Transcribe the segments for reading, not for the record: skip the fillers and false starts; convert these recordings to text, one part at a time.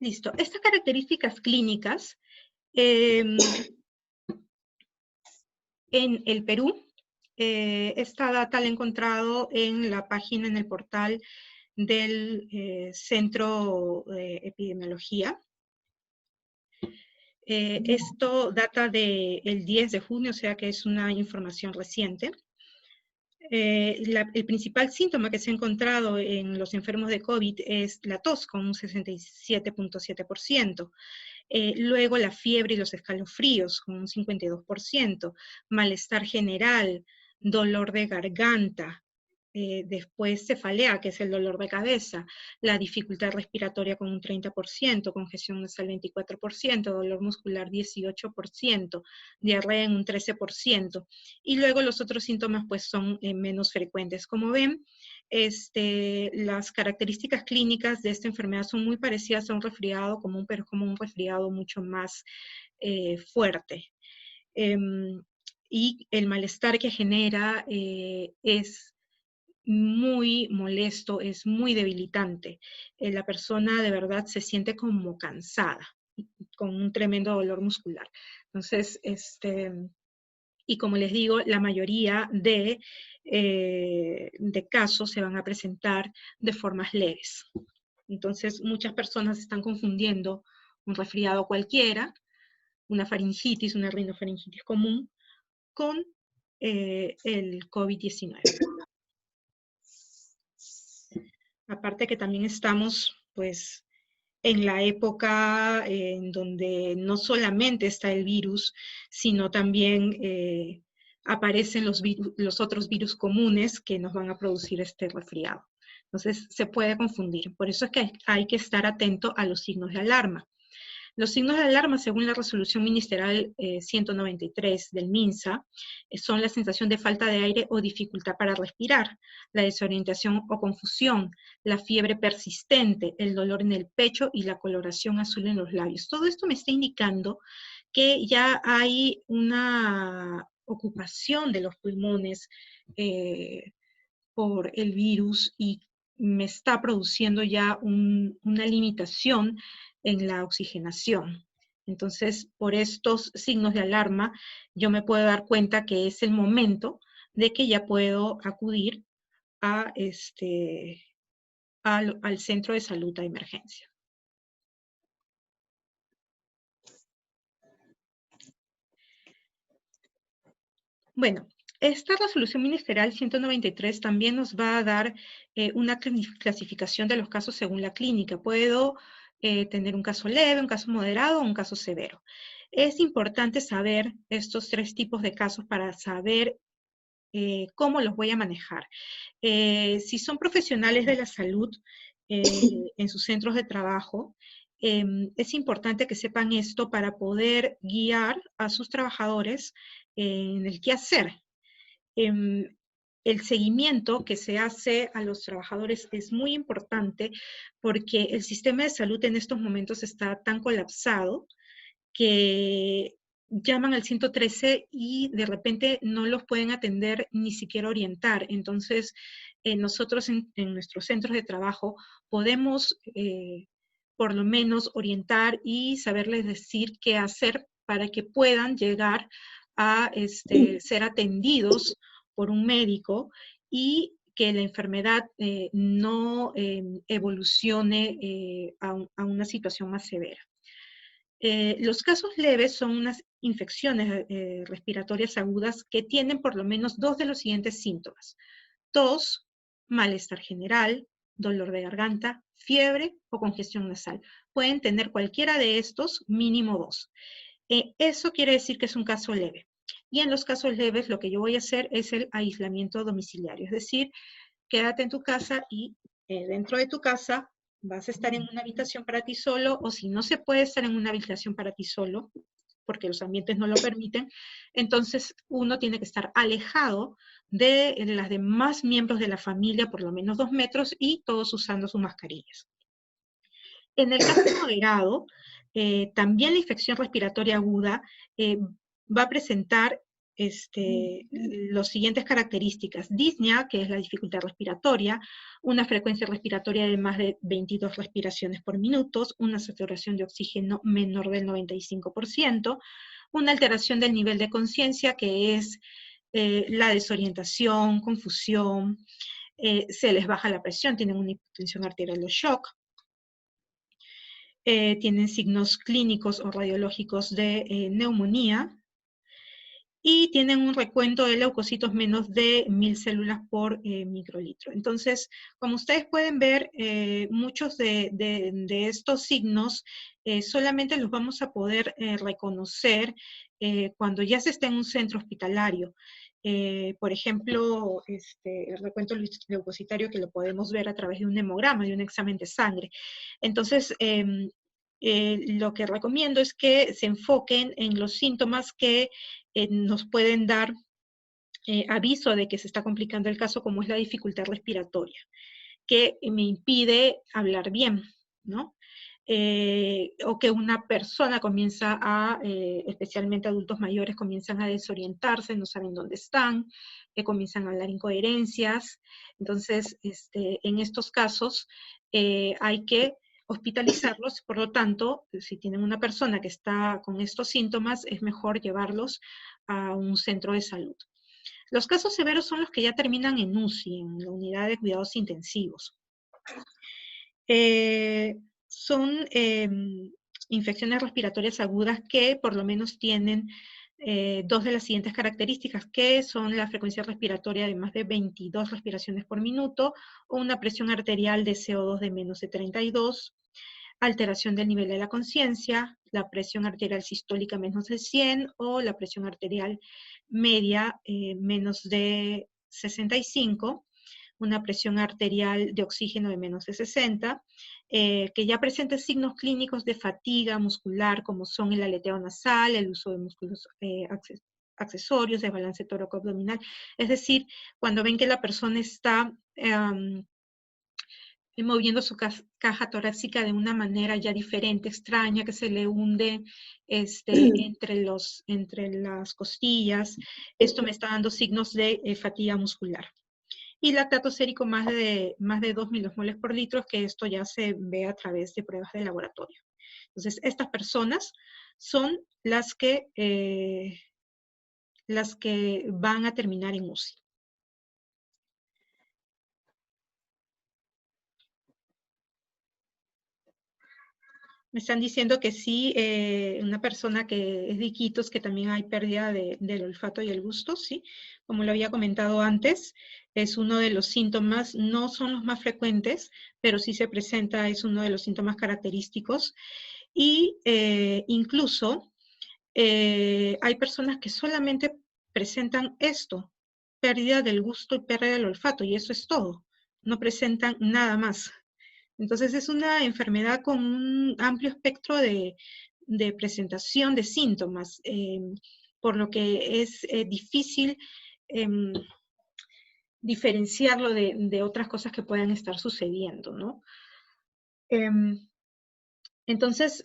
Listo. Estas características clínicas en el Perú, esta data la he encontrado en la página, en el portal del Centro de Epidemiología. Esto data del 10 de junio, o sea que es una información reciente. El principal síntoma que se ha encontrado en los enfermos de COVID es la tos, con un 67.7%. Luego la fiebre y los escalofríos, con un 52%. Malestar general, dolor de garganta. Después cefalea, que es el dolor de cabeza, la dificultad respiratoria con un 30%, congestión nasal 24%, dolor muscular 18%, diarrea en un 13%, y luego los otros síntomas pues son menos frecuentes. Como ven, las características clínicas de esta enfermedad son muy parecidas a un resfriado común, pero es como un resfriado mucho más fuerte. Y el malestar que genera es muy molesto, es muy debilitante. La persona de verdad se siente como cansada, con un tremendo dolor muscular. Entonces, y como les digo, la mayoría de casos se van a presentar de formas leves. Entonces, muchas personas están confundiendo un resfriado cualquiera, una faringitis, una rinofaringitis común, con el COVID-19. Aparte que también estamos, pues, en la época en donde no solamente está el virus, sino también aparecen los otros virus comunes que nos van a producir este resfriado. Entonces, se puede confundir. Por eso es que hay que estar atento a los signos de alarma. Los signos de alarma, según la resolución ministerial 193 del MINSA, son la sensación de falta de aire o dificultad para respirar, la desorientación o confusión, la fiebre persistente, el dolor en el pecho y la coloración azul en los labios. Todo esto me está indicando que ya hay una ocupación de los pulmones por el virus y me está produciendo ya una limitación en la oxigenación. Entonces, por estos signos de alarma, yo me puedo dar cuenta que es el momento de que ya puedo acudir a al centro de salud de emergencia. Bueno, esta resolución ministerial 193 también nos va a dar una clasificación de los casos según la clínica. Puedo tener un caso leve, un caso moderado o un caso severo. Es importante saber estos tres tipos de casos para saber cómo los voy a manejar. Si son profesionales de la salud en sus centros de trabajo, es importante que sepan esto para poder guiar a sus trabajadores en el qué hacer. El seguimiento que se hace a los trabajadores es muy importante porque el sistema de salud en estos momentos está tan colapsado que llaman al 113 y de repente no los pueden atender ni siquiera orientar. Entonces, nosotros en nuestros centros de trabajo podemos por lo menos orientar y saberles decir qué hacer para que puedan llegar a ser atendidos por un médico y que la enfermedad no evolucione a una situación más severa. Los casos leves son unas infecciones respiratorias agudas que tienen por lo menos dos de los siguientes síntomas: tos, malestar general, dolor de garganta, fiebre o congestión nasal. Pueden tener cualquiera de estos, mínimo dos. Eso quiere decir que es un caso leve. Y en los casos leves lo que yo voy a hacer es el aislamiento domiciliario, es decir, quédate en tu casa y dentro de tu casa vas a estar en una habitación para ti solo, o si no se puede estar en una habitación para ti solo, porque los ambientes no lo permiten, entonces uno tiene que estar alejado de las demás miembros de la familia, por lo menos 2 metros, y todos usando sus mascarillas. En el caso moderado, también la infección respiratoria aguda va a presentar las siguientes características. Disnea, que es la dificultad respiratoria, una frecuencia respiratoria de más de 22 respiraciones por minuto, una saturación de oxígeno menor del 95%, una alteración del nivel de conciencia, que es la desorientación, confusión, se les baja la presión, tienen una hipertensión arterial o shock, tienen signos clínicos o radiológicos de neumonía, y tienen un recuento de leucocitos menos de 1000 células por microlitro. Entonces, como ustedes pueden ver, muchos de estos signos solamente los vamos a poder reconocer cuando ya se está en un centro hospitalario. Por ejemplo, el recuento leucocitario, que lo podemos ver a través de un hemograma, de un examen de sangre. Entonces, lo que recomiendo es que se enfoquen en los síntomas que nos pueden dar aviso de que se está complicando el caso, como es la dificultad respiratoria, que me impide hablar bien, ¿no? O que una persona comienza especialmente adultos mayores, comienzan a desorientarse, no saben dónde están, que comienzan a hablar incoherencias. Entonces, en estos casos hay que hospitalizarlos. Por lo tanto, si tienen una persona que está con estos síntomas, es mejor llevarlos a un centro de salud. Los casos severos son los que ya terminan en UCI, en la unidad de cuidados intensivos. Son infecciones respiratorias agudas que por lo menos tienen dos de las siguientes características, que son la frecuencia respiratoria de más de 22 respiraciones por minuto, o una presión arterial de CO2 de menos de 32, alteración del nivel de la conciencia, la presión arterial sistólica menos de 100, o la presión arterial media menos de 65, una presión arterial de oxígeno de menos de 60, que ya presenta signos clínicos de fatiga muscular, como son el aleteo nasal, el uso de músculos accesorios, desbalance tóraco-abdominal. Es decir, cuando ven que la persona está moviendo su caja torácica de una manera ya diferente, extraña, que se le hunde entre las costillas, esto me está dando signos de fatiga muscular. Y lactato sérico más de 2 milimoles por litro, que esto ya se ve a través de pruebas de laboratorio. Entonces, estas personas son las que van a terminar en UCI. Me están diciendo que sí, una persona que es de Iquitos, que también hay pérdida del olfato y el gusto, sí. Como lo había comentado antes, es uno de los síntomas, no son los más frecuentes, pero sí se presenta, es uno de los síntomas característicos. Y incluso hay personas que solamente presentan esto, pérdida del gusto y pérdida del olfato, y eso es todo. No presentan nada más. Entonces es una enfermedad con un amplio espectro de presentación de síntomas, por lo que es difícil diferenciarlo de otras cosas que puedan estar sucediendo, ¿no? Entonces,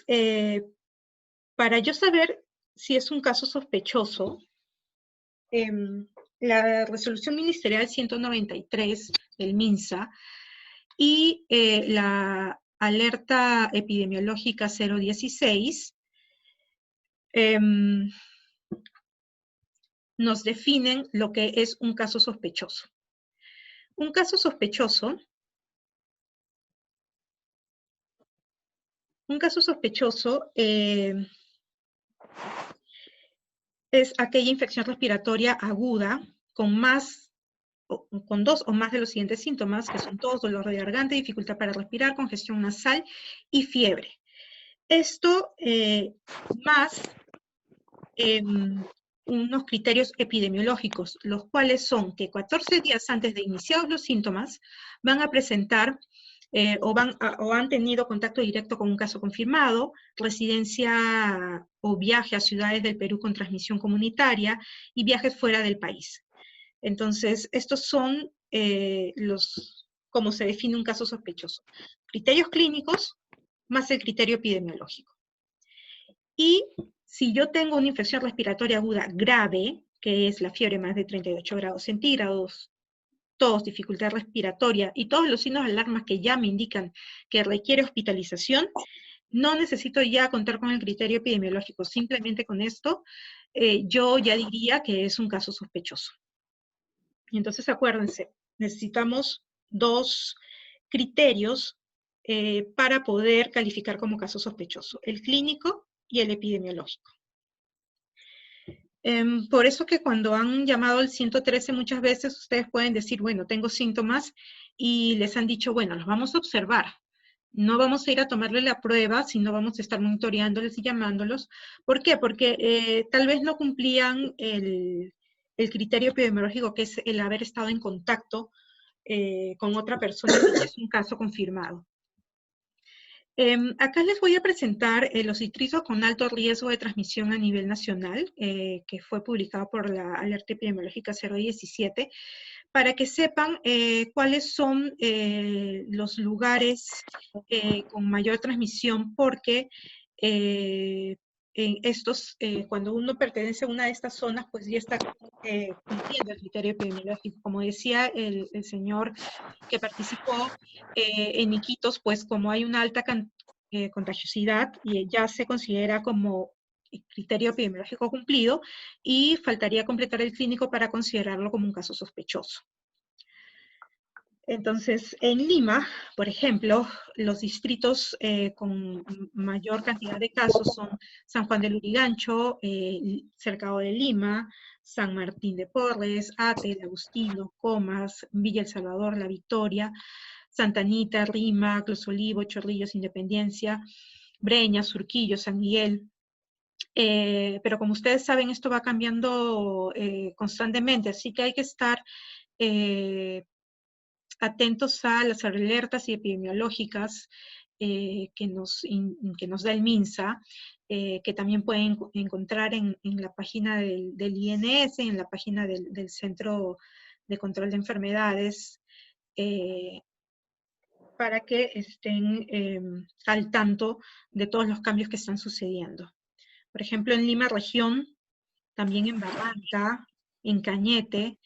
para yo saber si es un caso sospechoso, la resolución ministerial 193 del MINSA y la alerta epidemiológica 016 nos definen lo que es un caso sospechoso. Un caso sospechoso es aquella infección respiratoria aguda con dos o más de los siguientes síntomas, que son tos, dolor de garganta, dificultad para respirar, congestión nasal y fiebre. Esto más unos criterios epidemiológicos, los cuales son que 14 días antes de iniciados los síntomas van a presentar o han tenido contacto directo con un caso confirmado, residencia o viaje a ciudades del Perú con transmisión comunitaria y viajes fuera del país. Entonces, estos son como se define un caso sospechoso. Criterios clínicos más el criterio epidemiológico. Y si yo tengo una infección respiratoria aguda grave, que es la fiebre más de 38 grados centígrados, tos, dificultad respiratoria y todos los signos de alarma que ya me indican que requiere hospitalización, no necesito ya contar con el criterio epidemiológico. Simplemente con esto yo ya diría que es un caso sospechoso. Y entonces acuérdense, necesitamos dos criterios para poder calificar como caso sospechoso, el clínico y el epidemiológico. Por eso que cuando han llamado al 113 muchas veces ustedes pueden decir, bueno, tengo síntomas, y les han dicho, bueno, los vamos a observar. No vamos a ir a tomarle la prueba, sino vamos a estar monitoreándoles y llamándolos. ¿Por qué? Porque tal vez no cumplían el criterio epidemiológico, que es el haber estado en contacto con otra persona, que es un caso confirmado. Acá les voy a presentar los distritos con alto riesgo de transmisión a nivel nacional, que fue publicado por la Alerta Epidemiológica 017, para que sepan cuáles son los lugares con mayor transmisión, porque cuando uno pertenece a una de estas zonas, pues ya está cumpliendo el criterio epidemiológico. Como decía el señor que participó en Iquitos, pues como hay una alta contagiosidad, y ya se considera como criterio epidemiológico cumplido, y faltaría completar el clínico para considerarlo como un caso sospechoso. Entonces, en Lima, por ejemplo, los distritos con mayor cantidad de casos son San Juan del Lurigancho, Cercado de Lima, San Martín de Porres, Ate, El Agustino, Comas, Villa El Salvador, La Victoria, Santa Anita, Rima, Los Olivos, Chorrillos, Independencia, Breña, Surquillo, San Miguel. Pero como ustedes saben, esto va cambiando constantemente, así que hay que estar atentos a las alertas epidemiológicas que nos da el MINSA, que también pueden encontrar en la página del INS, en la página del Centro de Control de Enfermedades, para que estén al tanto de todos los cambios que están sucediendo. Por ejemplo, en Lima región, también en Barranca, en Cañete,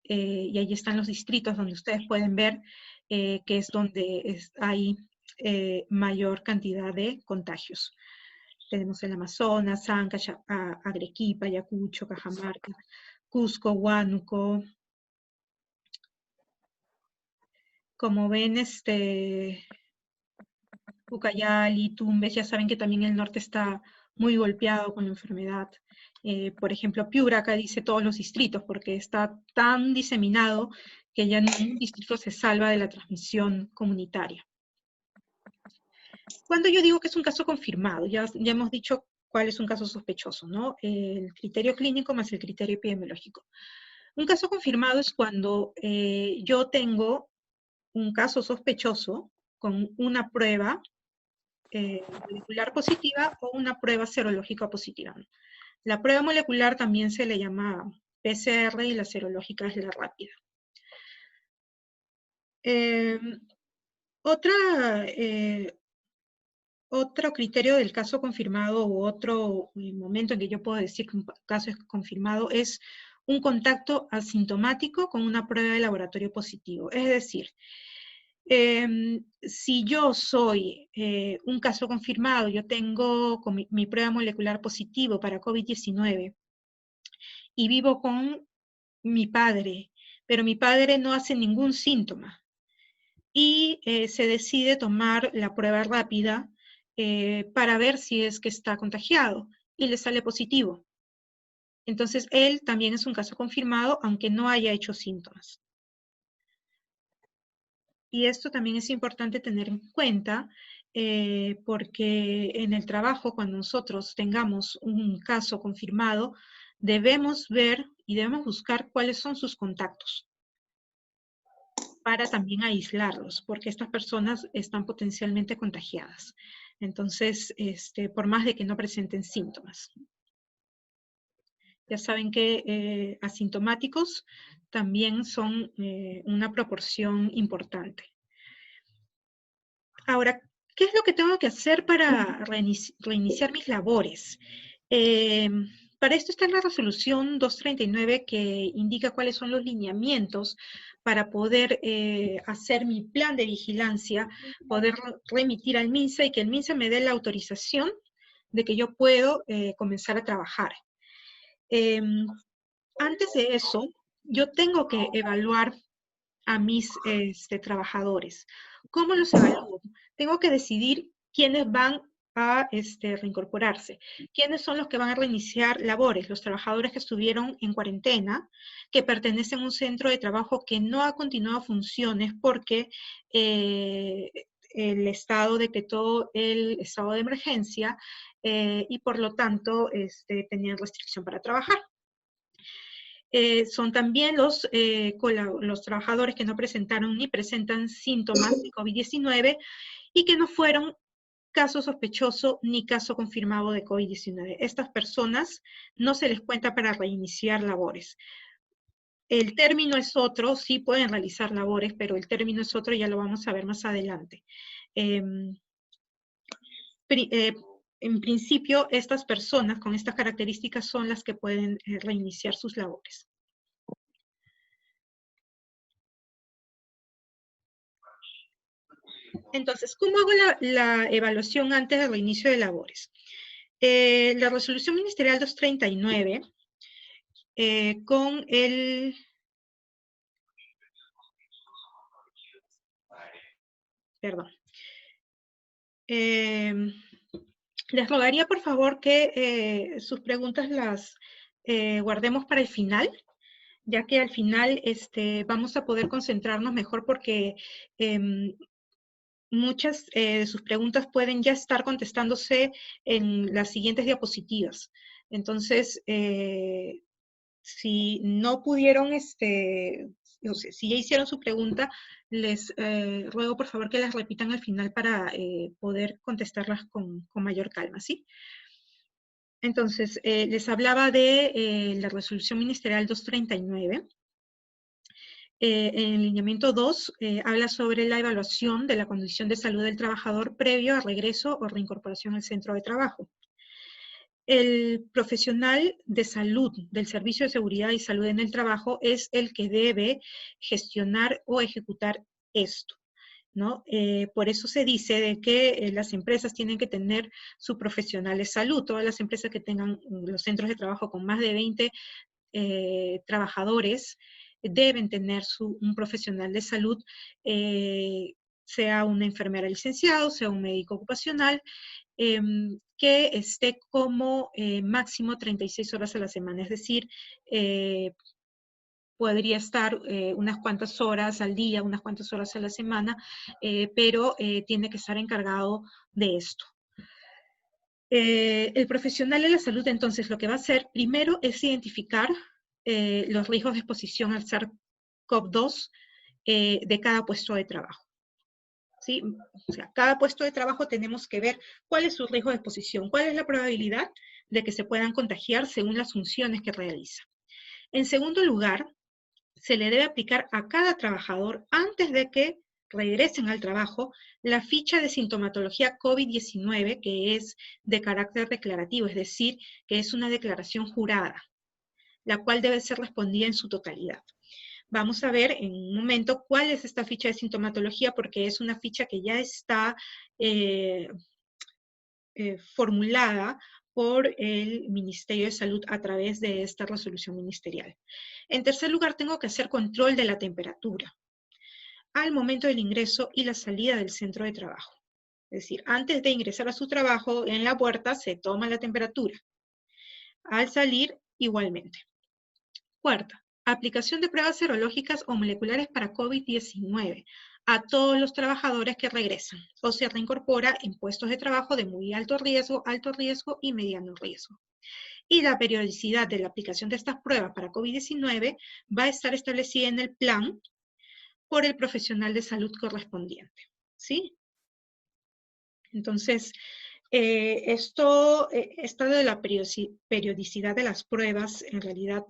y ahí están los distritos donde ustedes pueden ver que es donde hay mayor cantidad de contagios. Tenemos el Amazonas, Anca, Arequipa, Ayacucho, Cajamarca, Cusco, Huánuco. Como ven, Ucayali, Tumbes, ya saben que también el norte está muy golpeado con la enfermedad. Por ejemplo, Piura, acá dice todos los distritos, porque está tan diseminado que ya ningún distrito se salva de la transmisión comunitaria. Cuando yo digo que es un caso confirmado, ya hemos dicho cuál es un caso sospechoso, ¿no? El criterio clínico más el criterio epidemiológico. Un caso confirmado es cuando yo tengo un caso sospechoso con una prueba molecular positiva o una prueba serológica positiva. La prueba molecular también se le llama PCR y la serológica es la rápida. Otro criterio del caso confirmado, u otro momento en que yo puedo decir que un caso es confirmado, es un contacto asintomático con una prueba de laboratorio positivo. Es decir, si yo soy un caso confirmado, yo tengo con mi prueba molecular positivo para COVID-19 y vivo con mi padre, pero mi padre no hace ningún síntoma, y se decide tomar la prueba rápida para ver si es que está contagiado, y le sale positivo. Entonces él también es un caso confirmado, aunque no haya hecho síntomas. Y esto también es importante tener en cuenta porque en el trabajo, cuando nosotros tengamos un caso confirmado, debemos ver y debemos buscar cuáles son sus contactos para también aislarlos, porque estas personas están potencialmente contagiadas. Entonces, por más de que no presenten síntomas. Ya saben que asintomáticos también son una proporción importante. Ahora, ¿qué es lo que tengo que hacer para reiniciar mis labores? Para esto está la resolución 239 que indica cuáles son los lineamientos para poder hacer mi plan de vigilancia, poder remitir al MINSA y que el MINSA me dé la autorización de que yo puedo comenzar a trabajar. Antes de eso, yo tengo que evaluar a mis trabajadores. ¿Cómo los evalúo? Tengo que decidir quiénes van a reincorporarse, quiénes son los que van a reiniciar labores, los trabajadores que estuvieron en cuarentena, que pertenecen a un centro de trabajo que no ha continuado funciones porque el Estado decretó el estado de emergencia y por lo tanto tenían restricción para trabajar. Son también los trabajadores que no presentaron ni presentan síntomas de COVID-19 y que no fueron caso sospechoso ni caso confirmado de COVID-19. Estas personas no se les cuenta para reiniciar labores. El término es otro, sí pueden realizar labores, pero el término es otro y ya lo vamos a ver más adelante. En principio, estas personas con estas características son las que pueden reiniciar sus labores. Entonces, ¿cómo hago la evaluación antes del reinicio de labores? La resolución ministerial 239, con el... Perdón. Les rogaría, por favor, que sus preguntas las guardemos para el final, ya que al final vamos a poder concentrarnos mejor porque muchas de sus preguntas pueden ya estar contestándose en las siguientes diapositivas. Entonces, si no pudieron, no sé, si ya hicieron su pregunta, les ruego por favor que las repitan al final para poder contestarlas con mayor calma, ¿sí? Entonces, les hablaba de la resolución ministerial 239. En el lineamiento 2 habla sobre la evaluación de la condición de salud del trabajador previo a regreso o reincorporación al centro de trabajo. El profesional de salud del Servicio de Seguridad y Salud en el Trabajo es el que debe gestionar o ejecutar esto, ¿no? Por eso se dice de que las empresas tienen que tener su profesional de salud. Todas las empresas que tengan los centros de trabajo con más de 20 trabajadores deben tener un profesional de salud, sea una enfermera licenciado, sea un médico ocupacional, que esté como máximo 36 horas a la semana, es decir, podría estar unas cuantas horas al día, unas cuantas horas a la semana, pero tiene que estar encargado de esto. El profesional de la salud, entonces, lo que va a hacer primero es identificar los riesgos de exposición al SARS-CoV-2 de cada puesto de trabajo. ¿Sí? O sea, cada puesto de trabajo tenemos que ver cuál es su riesgo de exposición, cuál es la probabilidad de que se puedan contagiar según las funciones que realiza. En segundo lugar, se le debe aplicar a cada trabajador antes de que regresen al trabajo la ficha de sintomatología COVID-19 que es de carácter declarativo, es decir, que es una declaración jurada, la cual debe ser respondida en su totalidad. Vamos a ver en un momento cuál es esta ficha de sintomatología, porque es una ficha que ya está formulada por el Ministerio de Salud a través de esta resolución ministerial. En tercer lugar, tengo que hacer control de la temperatura al momento del ingreso y la salida del centro de trabajo. Es decir, antes de ingresar a su trabajo, en la puerta se toma la temperatura. Al salir, igualmente. Cuarta, aplicación de pruebas serológicas o moleculares para COVID-19 a todos los trabajadores que regresan o se reincorpora en puestos de trabajo de muy alto riesgo y mediano riesgo. Y la periodicidad de la aplicación de estas pruebas para COVID-19 va a estar establecida en el plan por el profesional de salud correspondiente, ¿sí? Entonces, esto de la periodicidad de las pruebas, en realidad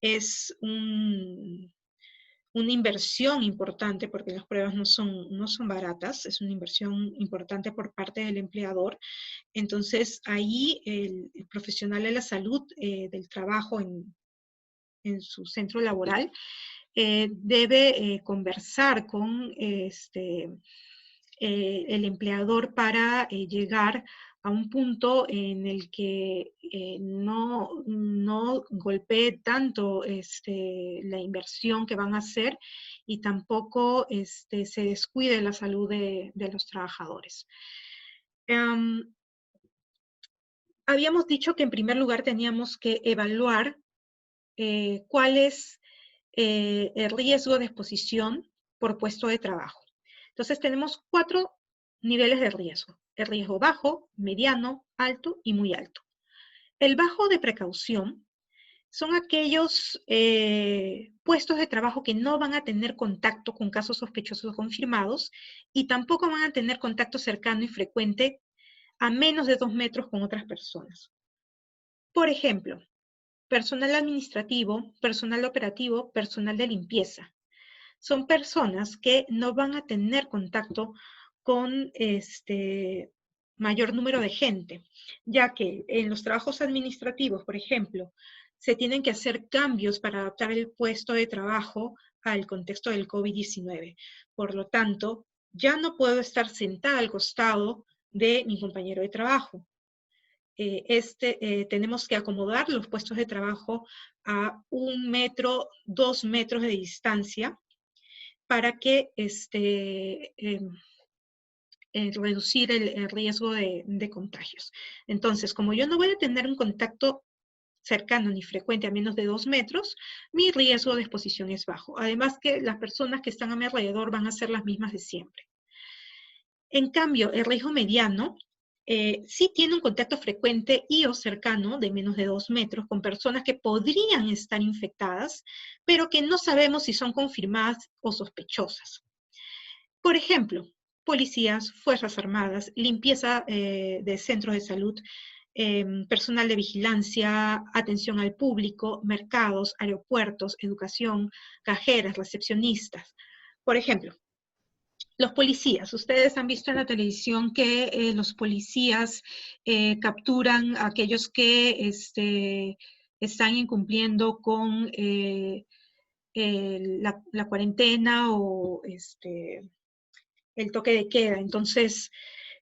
es una inversión importante, porque las pruebas no son baratas, es una inversión importante por parte del empleador. Entonces, ahí el profesional de la salud, del trabajo en su centro laboral, debe conversar con el empleador para llegar a un punto en el que no golpee tanto la inversión que van a hacer y tampoco se descuide la salud de los trabajadores. Habíamos dicho que en primer lugar teníamos que evaluar cuál es el riesgo de exposición por puesto de trabajo. Entonces tenemos 4 niveles de riesgo: el riesgo bajo, mediano, alto y muy alto. El bajo de precaución son aquellos puestos de trabajo que no van a tener contacto con casos sospechosos confirmados y tampoco van a tener contacto cercano y frecuente a menos de 2 metros con otras personas. Por ejemplo, personal administrativo, personal operativo, personal de limpieza. Son personas que no van a tener contacto con mayor número de gente, ya que en los trabajos administrativos, por ejemplo, se tienen que hacer cambios para adaptar el puesto de trabajo al contexto del COVID-19. Por lo tanto, ya no puedo estar sentada al costado de mi compañero de trabajo. Tenemos que acomodar los puestos de trabajo a 1 metro, 2 metros de distancia para que reducir el riesgo de contagios. Entonces, como yo no voy a tener un contacto cercano ni frecuente a menos de 2 metros, mi riesgo de exposición es bajo. Además que las personas que están a mi alrededor van a ser las mismas de siempre. En cambio, el riesgo mediano sí tiene un contacto frecuente y o cercano de menos de 2 metros con personas que podrían estar infectadas, pero que no sabemos si son confirmadas o sospechosas. Por ejemplo, policías, fuerzas armadas, limpieza de centros de salud, personal de vigilancia, atención al público, mercados, aeropuertos, educación, cajeras, recepcionistas. Por ejemplo, los policías. Ustedes han visto en la televisión que los policías capturan a aquellos que están incumpliendo con la cuarentena o el toque de queda. Entonces,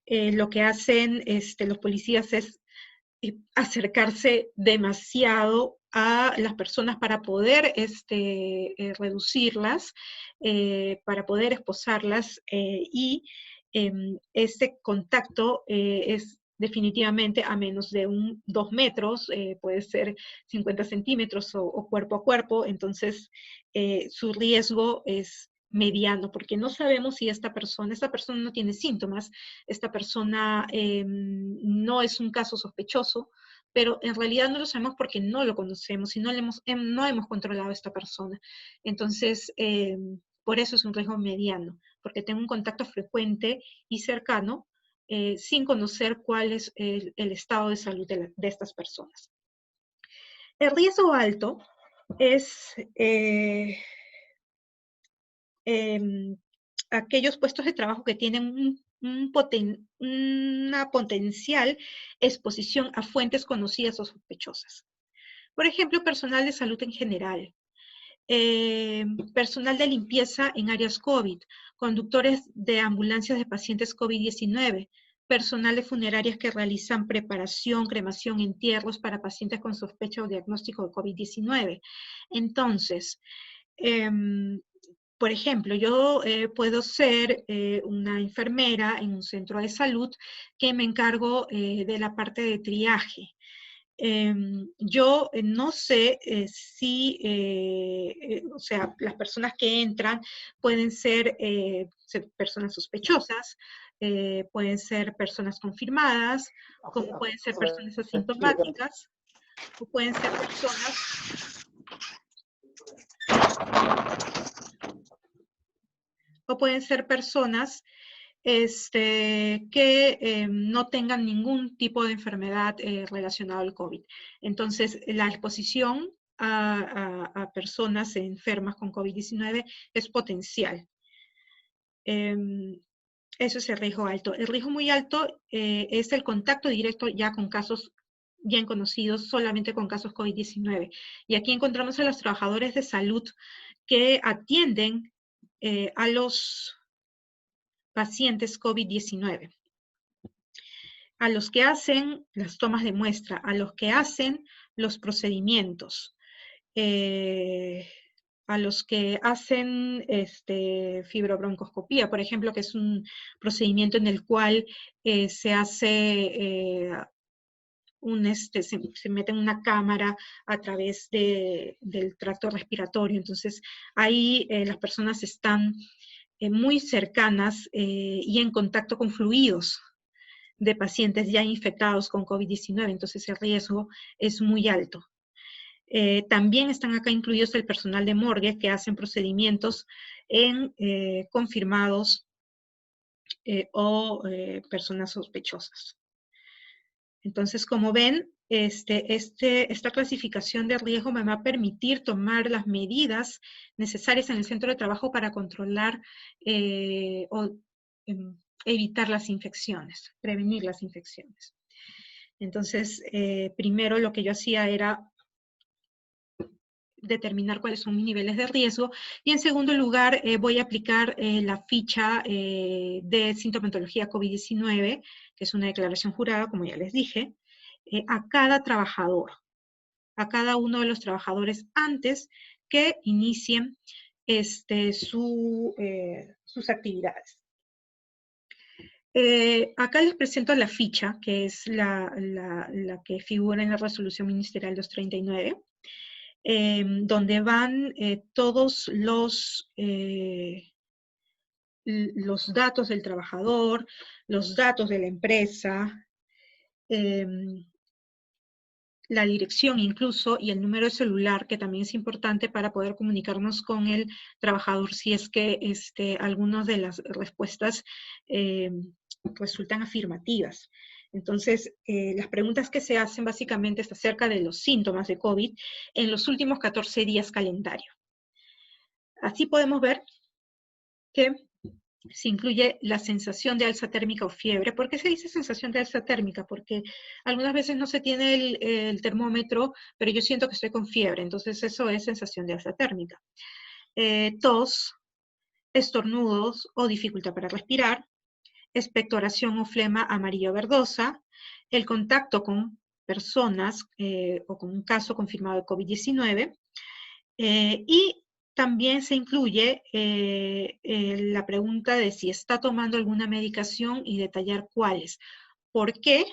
lo que hacen los policías es acercarse demasiado a las personas para poder reducirlas, para poder esposarlas y este contacto es definitivamente a menos de 2 metros, puede ser 50 centímetros o cuerpo a cuerpo, entonces su riesgo es mediano, porque no sabemos si esta persona no tiene síntomas, esta persona no es un caso sospechoso, pero en realidad no lo sabemos porque no lo conocemos y no hemos controlado a esta persona. Entonces, por eso es un riesgo mediano, porque tengo un contacto frecuente y cercano sin conocer cuál es el estado de salud de estas personas. El riesgo alto es aquellos puestos de trabajo que tienen una potencial exposición a fuentes conocidas o sospechosas. Por ejemplo, personal de salud en general, personal de limpieza en áreas COVID, conductores de ambulancias de pacientes COVID-19, personal de funerarias que realizan preparación, cremación, entierros para pacientes con sospecha o diagnóstico de COVID-19. Entonces, por ejemplo, yo puedo ser una enfermera en un centro de salud que me encargo de la parte de triaje. Yo no sé si, o sea, las personas que entran pueden ser personas sospechosas, pueden ser personas confirmadas, como pueden ser personas asintomáticas, o pueden ser personas que no tengan ningún tipo de enfermedad relacionada al COVID. Entonces, la exposición a personas enfermas con COVID-19 es potencial. Eso es el riesgo alto. El riesgo muy alto es el contacto directo ya con casos bien conocidos, solamente con casos COVID-19. Y aquí encontramos a los trabajadores de salud que atienden a los pacientes COVID-19, a los que hacen las tomas de muestra, a los que hacen los procedimientos, a los que hacen fibrobroncoscopía, por ejemplo, que es un procedimiento en el cual se hace se mete en una cámara a través del tracto respiratorio. Entonces, ahí las personas están muy cercanas y en contacto con fluidos de pacientes ya infectados con COVID-19, entonces el riesgo es muy alto. También están acá incluidos el personal de morgue que hacen procedimientos en confirmados o personas sospechosas. Entonces, como ven, esta clasificación de riesgo me va a permitir tomar las medidas necesarias en el centro de trabajo para controlar o evitar las infecciones, prevenir las infecciones. Entonces, primero lo que yo hacía era determinar cuáles son mis niveles de riesgo y en segundo lugar voy a aplicar la ficha de sintomatología COVID-19, que es una declaración jurada, como ya les dije, a cada trabajador, a cada uno de los trabajadores antes que inicien sus actividades. Acá les presento la ficha, que es la que figura en la resolución ministerial 239, donde van todos los datos del trabajador, los datos de la empresa, la dirección incluso y el número de celular, que también es importante para poder comunicarnos con el trabajador si es que algunas de las respuestas resultan afirmativas. Entonces, las preguntas que se hacen básicamente es acerca de los síntomas de COVID en los últimos 14 días calendario. Así podemos ver que se incluye la sensación de alza térmica o fiebre. ¿Por qué se dice sensación de alza térmica? Porque algunas veces no se tiene el termómetro, pero yo siento que estoy con fiebre, entonces eso es sensación de alza térmica. Tos, estornudos o dificultad para respirar, expectoración o flema amarilla o verdosa, el contacto con personas o con un caso confirmado de COVID-19, y también se incluye la pregunta de si está tomando alguna medicación y detallar cuáles. ¿Por qué?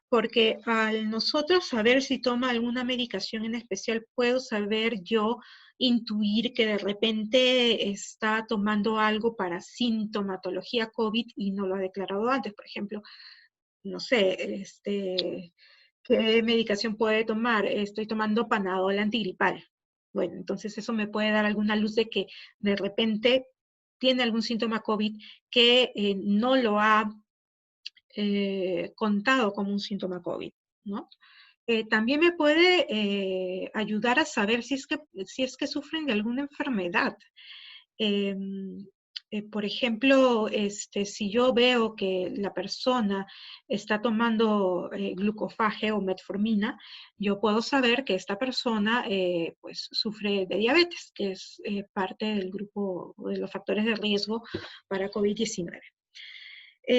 Porque al nosotros saber si toma alguna medicación en especial, puedo saber yo intuir que de repente está tomando algo para sintomatología COVID y no lo ha declarado antes. Por ejemplo, no sé, ¿qué medicación puede tomar? Estoy tomando Panadol antigripal. Bueno, entonces eso me puede dar alguna luz de que de repente tiene algún síntoma COVID que no lo ha contado como un síntoma COVID, ¿no? También me puede ayudar a saber si es que sufren de alguna enfermedad. Por ejemplo, si yo veo que la persona está tomando glucofaje o metformina, yo puedo saber que esta persona pues, sufre de diabetes, que es parte del grupo de los factores de riesgo para COVID-19.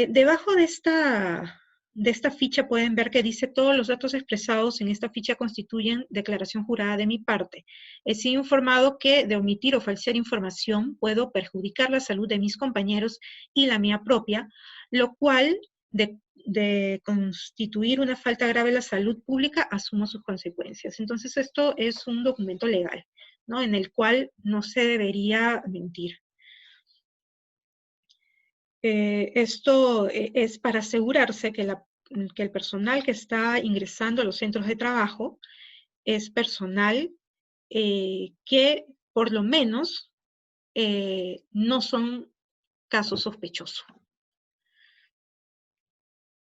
Debajo de esta ficha pueden ver que dice todos los datos expresados en esta ficha constituyen declaración jurada de mi parte. He sido informado que de omitir o falsear información puedo perjudicar la salud de mis compañeros y la mía propia, lo cual de constituir una falta grave a la salud pública asumo sus consecuencias. Entonces esto es un documento legal, ¿no? En el cual no se debería mentir. Esto es para asegurarse que el personal que está ingresando a los centros de trabajo es personal que por lo menos no son casos sospechosos,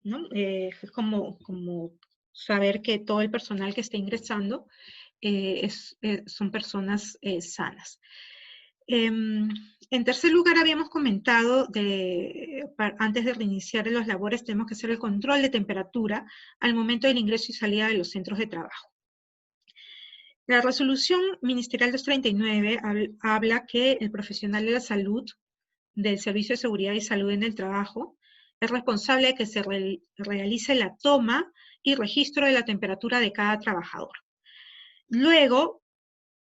¿no? Es como saber que todo el personal que está ingresando son personas sanas. En tercer lugar, habíamos comentado, antes de reiniciar las labores, tenemos que hacer el control de temperatura al momento del ingreso y salida de los centros de trabajo. La resolución ministerial 239 habla que el profesional de la salud del Servicio de Seguridad y Salud en el Trabajo es responsable de que se realice la toma y registro de la temperatura de cada trabajador. Luego,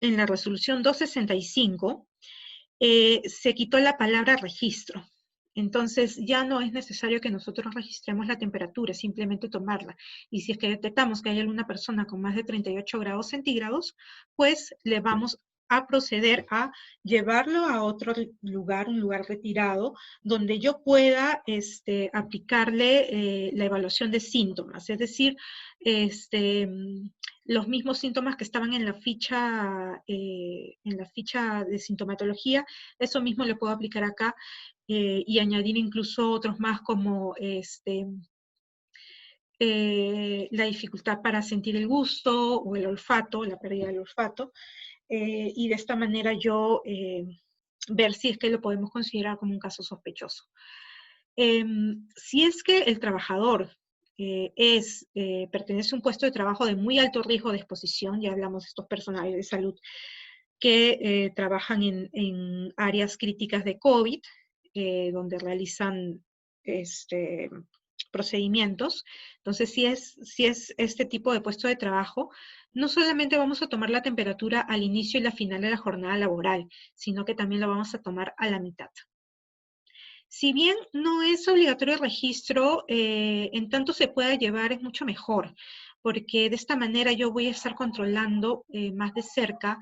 en la resolución 265, se quitó la palabra registro. Entonces, ya no es necesario que nosotros registremos la temperatura, simplemente tomarla. Y si es que detectamos que hay alguna persona con más de 38 grados centígrados, pues le vamos a proceder a llevarlo a otro lugar, un lugar retirado, donde yo pueda aplicarle la evaluación de síntomas, es decir, los mismos síntomas que estaban en la ficha de sintomatología, eso mismo le puedo aplicar acá y añadir incluso otros más como la dificultad para sentir el gusto o el olfato, la pérdida del olfato, y de esta manera yo ver si es que lo podemos considerar como un caso sospechoso. Si es que el trabajador pertenece a un puesto de trabajo de muy alto riesgo de exposición, ya hablamos de estos personales de salud que trabajan en áreas críticas de COVID, donde realizan procedimientos. Entonces, si es este tipo de puesto de trabajo, no solamente vamos a tomar la temperatura al inicio y la final de la jornada laboral, sino que también lo vamos a tomar a la mitad. Si bien no es obligatorio el registro, en tanto se pueda llevar es mucho mejor, porque de esta manera yo voy a estar controlando más de cerca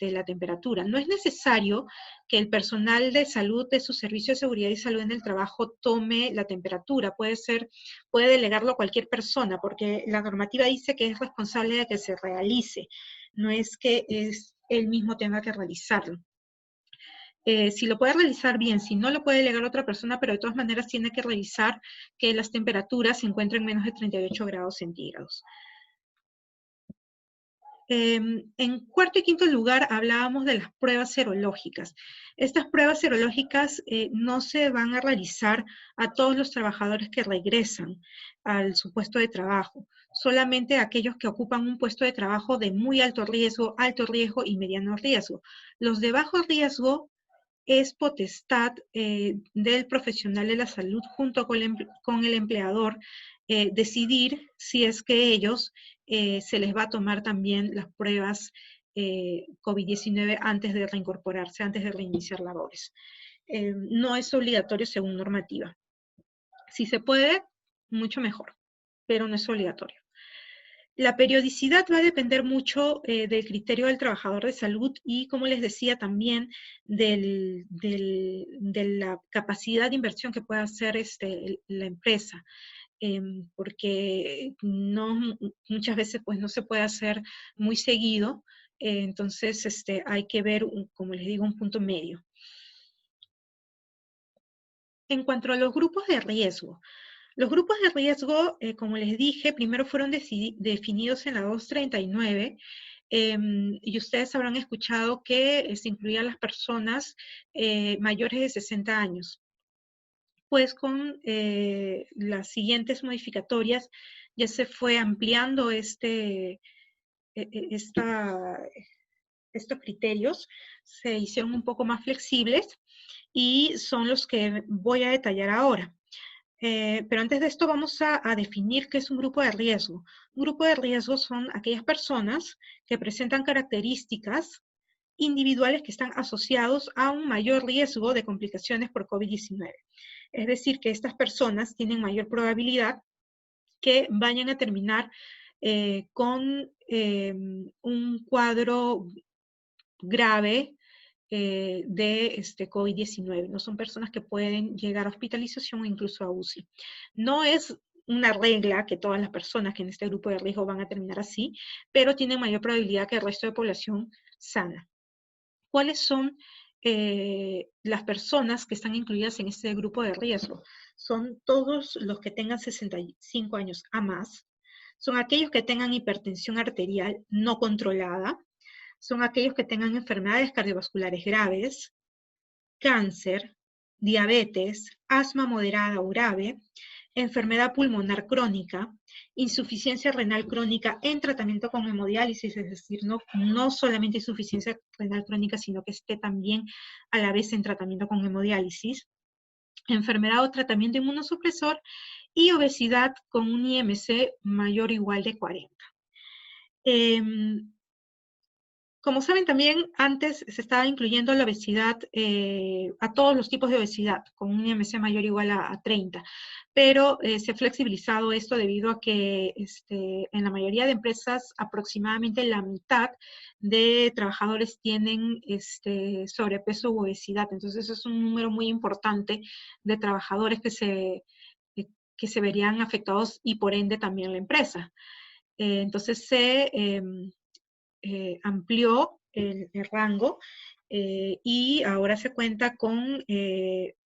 la temperatura. No es necesario que el personal de salud de su servicio de seguridad y salud en el trabajo tome la temperatura. Puede delegarlo a cualquier persona, porque la normativa dice que es responsable de que se realice, no es que él mismo tenga que realizarlo. Si lo puede realizar bien, si no lo puede delegar a otra persona, pero de todas maneras tiene que revisar que las temperaturas se encuentren menos de 38 grados centígrados. En cuarto y quinto lugar hablábamos de las pruebas serológicas. Estas pruebas serológicas no se van a realizar a todos los trabajadores que regresan al su puesto de trabajo, solamente a aquellos que ocupan un puesto de trabajo de muy alto riesgo y mediano riesgo. Los de bajo riesgo es potestad del profesional de la salud junto con el empleador decidir si es que ellos se les va a tomar también las pruebas COVID-19 antes de reincorporarse, antes de reiniciar labores. No es obligatorio según normativa. Si se puede, mucho mejor, pero no es obligatorio. La periodicidad va a depender mucho del criterio del trabajador de salud y, como les decía, también de la capacidad de inversión que pueda hacer la empresa, porque muchas veces pues, no se puede hacer muy seguido, entonces hay que ver, como les digo, un punto medio. En cuanto a los grupos de riesgo, los grupos de riesgo, como les dije, primero fueron definidos en la 239 y ustedes habrán escuchado que se incluían las personas mayores de 60 años. Pues con las siguientes modificatorias ya se fue ampliando estos criterios, se hicieron un poco más flexibles y son los que voy a detallar ahora. Pero antes de esto vamos a definir qué es un grupo de riesgo. Un grupo de riesgo son aquellas personas que presentan características individuales que están asociados a un mayor riesgo de complicaciones por COVID-19. Es decir, que estas personas tienen mayor probabilidad que vayan a terminar con un cuadro grave de COVID-19. No son personas que pueden llegar a hospitalización o incluso a UCI. No es una regla que todas las personas que en este grupo de riesgo van a terminar así, pero tienen mayor probabilidad que el resto de población sana. ¿Cuáles son las personas que están incluidas en este grupo de riesgo? Son todos los que tengan 65 años a más, son aquellos que tengan hipertensión arterial no controlada, son aquellos que tengan enfermedades cardiovasculares graves, cáncer, diabetes, asma moderada o grave, enfermedad pulmonar crónica, insuficiencia renal crónica en tratamiento con hemodiálisis, es decir, no solamente insuficiencia renal crónica, sino que esté también a la vez en tratamiento con hemodiálisis, enfermedad o tratamiento inmunosupresor y obesidad con un IMC mayor o igual de 40. Como saben también, antes se estaba incluyendo la obesidad, a todos los tipos de obesidad, con un IMC mayor o igual a 30, pero se ha flexibilizado esto debido a que en la mayoría de empresas aproximadamente la mitad de trabajadores tienen sobrepeso u obesidad, entonces es un número muy importante de trabajadores que se verían afectados y por ende también la empresa. Entonces se amplió el rango y ahora se cuenta con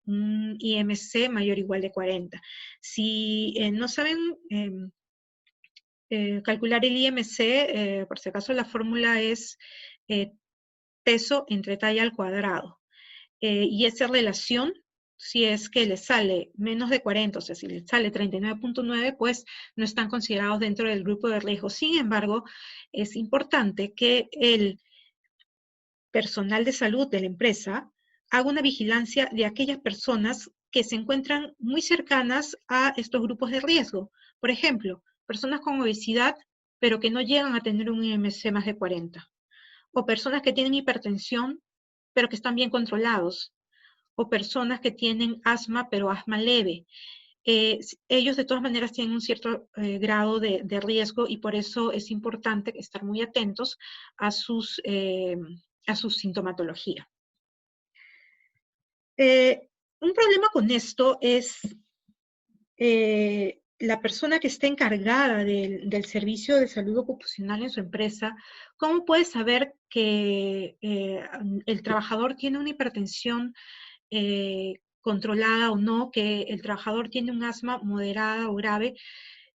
un IMC mayor o igual de 40. Si no saben calcular el IMC, por si acaso la fórmula es peso entre talla al cuadrado. Y esa relación, si es que le sale menos de 40, o sea, si le sale 39.9, pues no están considerados dentro del grupo de riesgo. Sin embargo, es importante que el personal de salud de la empresa haga una vigilancia de aquellas personas que se encuentran muy cercanas a estos grupos de riesgo. Por ejemplo, personas con obesidad, pero que no llegan a tener un IMC más de 40. O personas que tienen hipertensión, pero que están bien controlados. O personas que tienen asma, pero asma leve. Ellos de todas maneras tienen un cierto grado de riesgo y por eso es importante estar muy atentos a su sintomatología. Un problema con esto es la persona que está encargada del servicio de salud ocupacional en su empresa, ¿cómo puede saber que el trabajador tiene una hipertensión controlada o no, que el trabajador tiene un asma moderada o grave?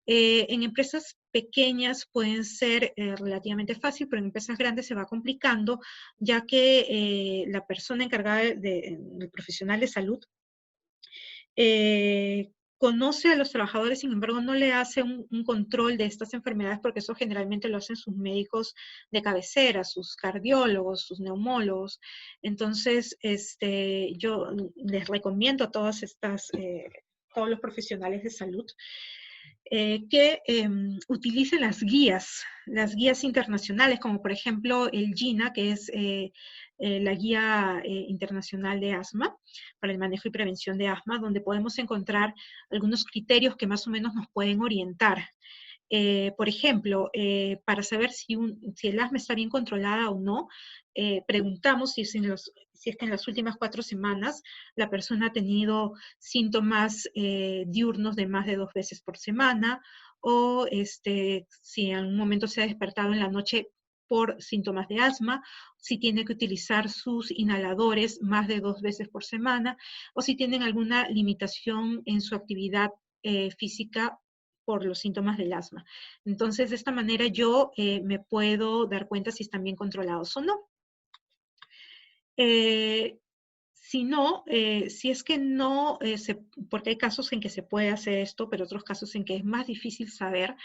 En empresas pequeñas pueden ser relativamente fácil, pero en empresas grandes se va complicando, ya que la persona encargada del profesional de salud conoce a los trabajadores, sin embargo, no le hace un control de estas enfermedades porque eso generalmente lo hacen sus médicos de cabecera, sus cardiólogos, sus neumólogos. Entonces, yo les recomiendo a todos los profesionales de salud que utilicen las guías internacionales, como por ejemplo el GINA, que es la Guía Internacional de Asma, para el manejo y prevención de asma, donde podemos encontrar algunos criterios que más o menos nos pueden orientar. Por ejemplo, para saber si el asma está bien controlada o no, preguntamos si es que en las últimas 4 semanas la persona ha tenido síntomas diurnos de más de 2 veces por semana, o si en algún momento se ha despertado en la noche por síntomas de asma, si tiene que utilizar sus inhaladores más de 2 veces por semana, o si tienen alguna limitación en su actividad física por los síntomas del asma. Entonces, de esta manera yo me puedo dar cuenta si están bien controlados o no. Si no, si es que no, porque hay casos en que se puede hacer esto, pero otros casos en que es más difícil saber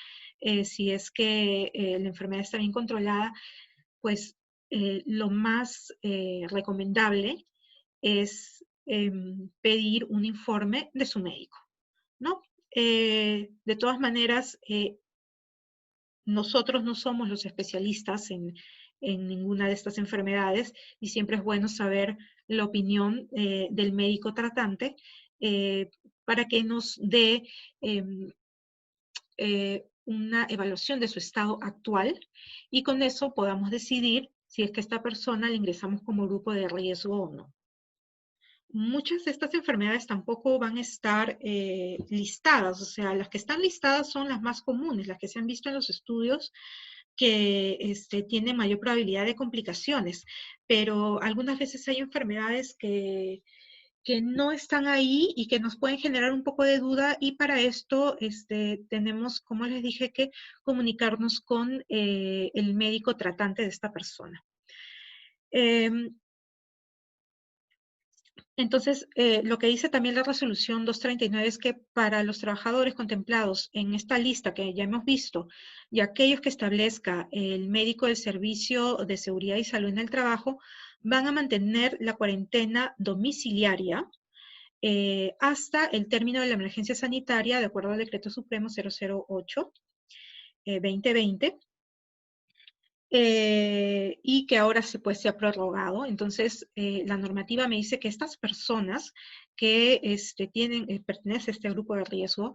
si es que la enfermedad está bien controlada, pues lo más recomendable es pedir un informe de su médico, ¿no? De todas maneras, nosotros no somos los especialistas en ninguna de estas enfermedades y siempre es bueno saber la opinión del médico tratante para que nos dé una evaluación de su estado actual y con eso podamos decidir si es que esta persona la ingresamos como grupo de riesgo o no. Muchas de estas enfermedades tampoco van a estar listadas, o sea, las que están listadas son las más comunes, las que se han visto en los estudios que tienen mayor probabilidad de complicaciones, pero algunas veces hay enfermedades que no están ahí y que nos pueden generar un poco de duda, y para esto tenemos, como les dije, que comunicarnos con el médico tratante de esta persona. Entonces, lo que dice también la resolución 239 es que para los trabajadores contemplados en esta lista que ya hemos visto y aquellos que establezca el médico del Servicio de Seguridad y Salud en el Trabajo, van a mantener la cuarentena domiciliaria hasta el término de la emergencia sanitaria, de acuerdo al Decreto Supremo 008-2020, y que ahora se ha prorrogado. Entonces, la normativa me dice que estas personas que pertenecen a este grupo de riesgo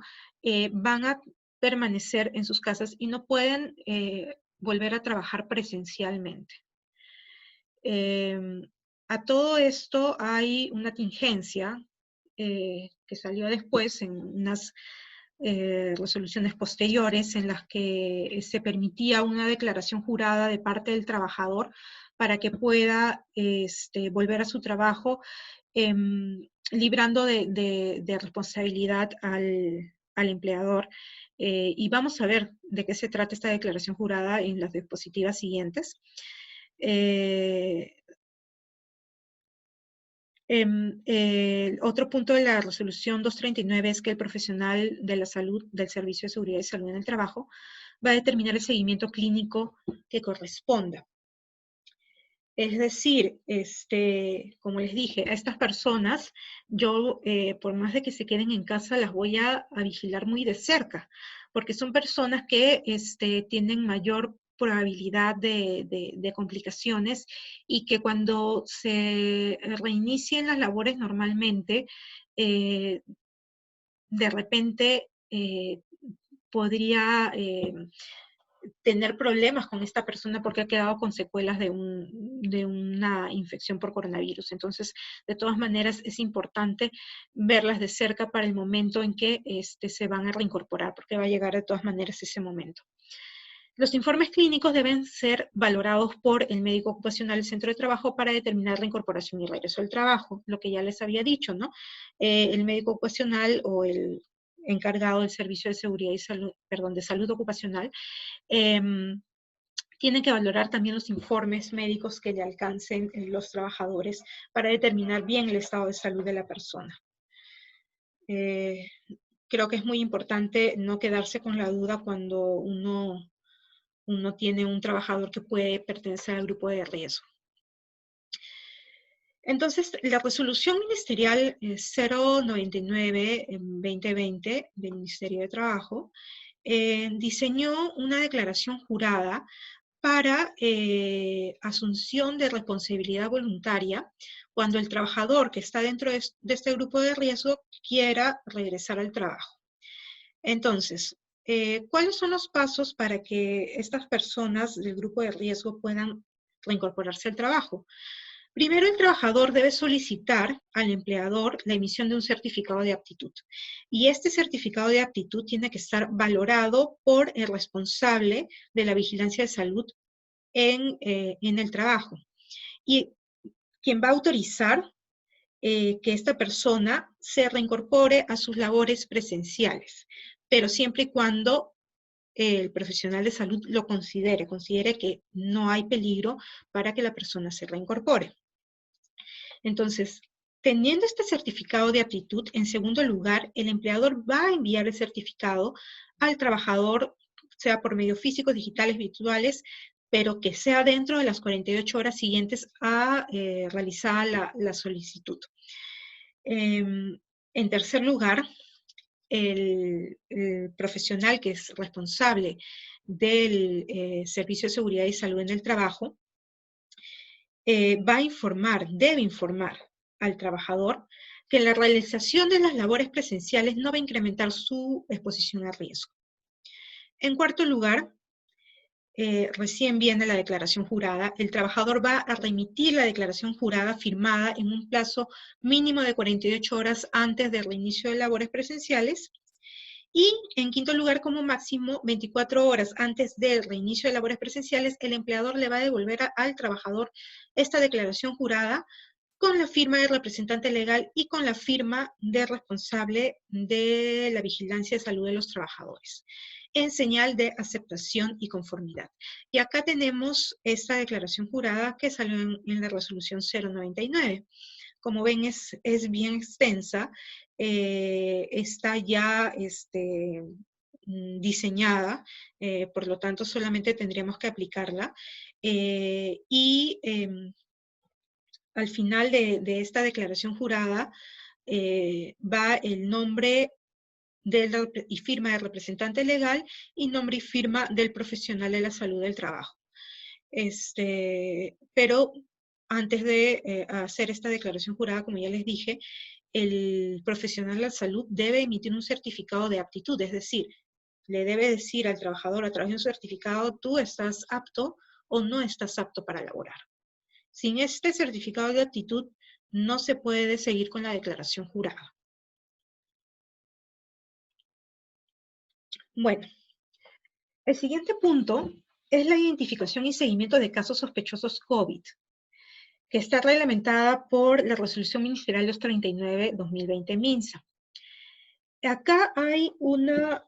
van a permanecer en sus casas y no pueden volver a trabajar presencialmente. A todo esto hay una tingencia que salió después en unas resoluciones posteriores en las que se permitía una declaración jurada de parte del trabajador para que pueda volver a su trabajo, librando de responsabilidad al empleador. Y vamos a ver de qué se trata esta declaración jurada en las diapositivas siguientes. Otro punto de la resolución 239 es que el profesional de la salud del Servicio de Seguridad y Salud en el Trabajo va a determinar el seguimiento clínico que corresponda. Es decir, como les dije, a estas personas, yo, por más de que se queden en casa, las voy a vigilar muy de cerca, porque son personas que tienen mayor probabilidad de complicaciones, y que cuando se reinicien las labores normalmente, de repente podría tener problemas con esta persona porque ha quedado con secuelas de una infección por coronavirus. Entonces, de todas maneras, es importante verlas de cerca para el momento en que se van a reincorporar, porque va a llegar de todas maneras ese momento. Los informes clínicos deben ser valorados por el médico ocupacional del centro de trabajo para determinar la incorporación y regreso al trabajo, lo que ya les había dicho, ¿no? El médico ocupacional o el encargado del Servicio de Seguridad y Salud, perdón, de Salud Ocupacional, tienen que valorar también los informes médicos que le alcancen los trabajadores para determinar bien el estado de salud de la persona. Creo que es muy importante no quedarse con la duda cuando uno tiene un trabajador que puede pertenecer al grupo de riesgo. Entonces, la resolución ministerial 099-2020 del Ministerio de Trabajo diseñó una declaración jurada para asunción de responsabilidad voluntaria cuando el trabajador que está dentro de este grupo de riesgo quiera regresar al trabajo. Entonces, ¿cuáles son los pasos para que estas personas del grupo de riesgo puedan reincorporarse al trabajo? Primero, el trabajador debe solicitar al empleador la emisión de un certificado de aptitud. Y este certificado de aptitud tiene que estar valorado por el responsable de la vigilancia de salud en el trabajo. Y quien va a autorizar que esta persona se reincorpore a sus labores presenciales, pero siempre y cuando el profesional de salud lo considere que no hay peligro para que la persona se reincorpore. Entonces, teniendo este certificado de aptitud, en segundo lugar, el empleador va a enviar el certificado al trabajador, sea por medios físicos, digitales, virtuales, pero que sea dentro de las 48 horas siguientes a realizar la solicitud. En tercer lugar, el profesional que es responsable del Servicio de Seguridad y Salud en el Trabajo va a informar, debe informar al trabajador que la realización de las labores presenciales no va a incrementar su exposición a riesgo. En cuarto lugar, recién viene la declaración jurada. El trabajador va a remitir la declaración jurada firmada en un plazo mínimo de 48 horas antes del reinicio de labores presenciales. Y en quinto lugar, como máximo, 24 horas antes del reinicio de labores presenciales, el empleador le va a devolver al trabajador esta declaración jurada con la firma del representante legal y con la firma del responsable de la vigilancia de salud de los trabajadores, en señal de aceptación y conformidad. Y acá tenemos esta declaración jurada que salió en la resolución 099. Como ven, es bien extensa, está ya diseñada, por lo tanto solamente tendríamos que aplicarla. Al final de esta declaración jurada va el nombre y firma del representante legal y nombre y firma del profesional de la salud del trabajo. Pero antes de hacer esta declaración jurada, como ya les dije, el profesional de la salud debe emitir un certificado de aptitud, es decir, le debe decir al trabajador a través de un certificado, tú estás apto o no estás apto para laborar. Sin este certificado de aptitud, no se puede seguir con la declaración jurada. Bueno, el siguiente punto es la identificación y seguimiento de casos sospechosos COVID, que está reglamentada por la Resolución Ministerial 239-2020 MINSA. Acá hay una...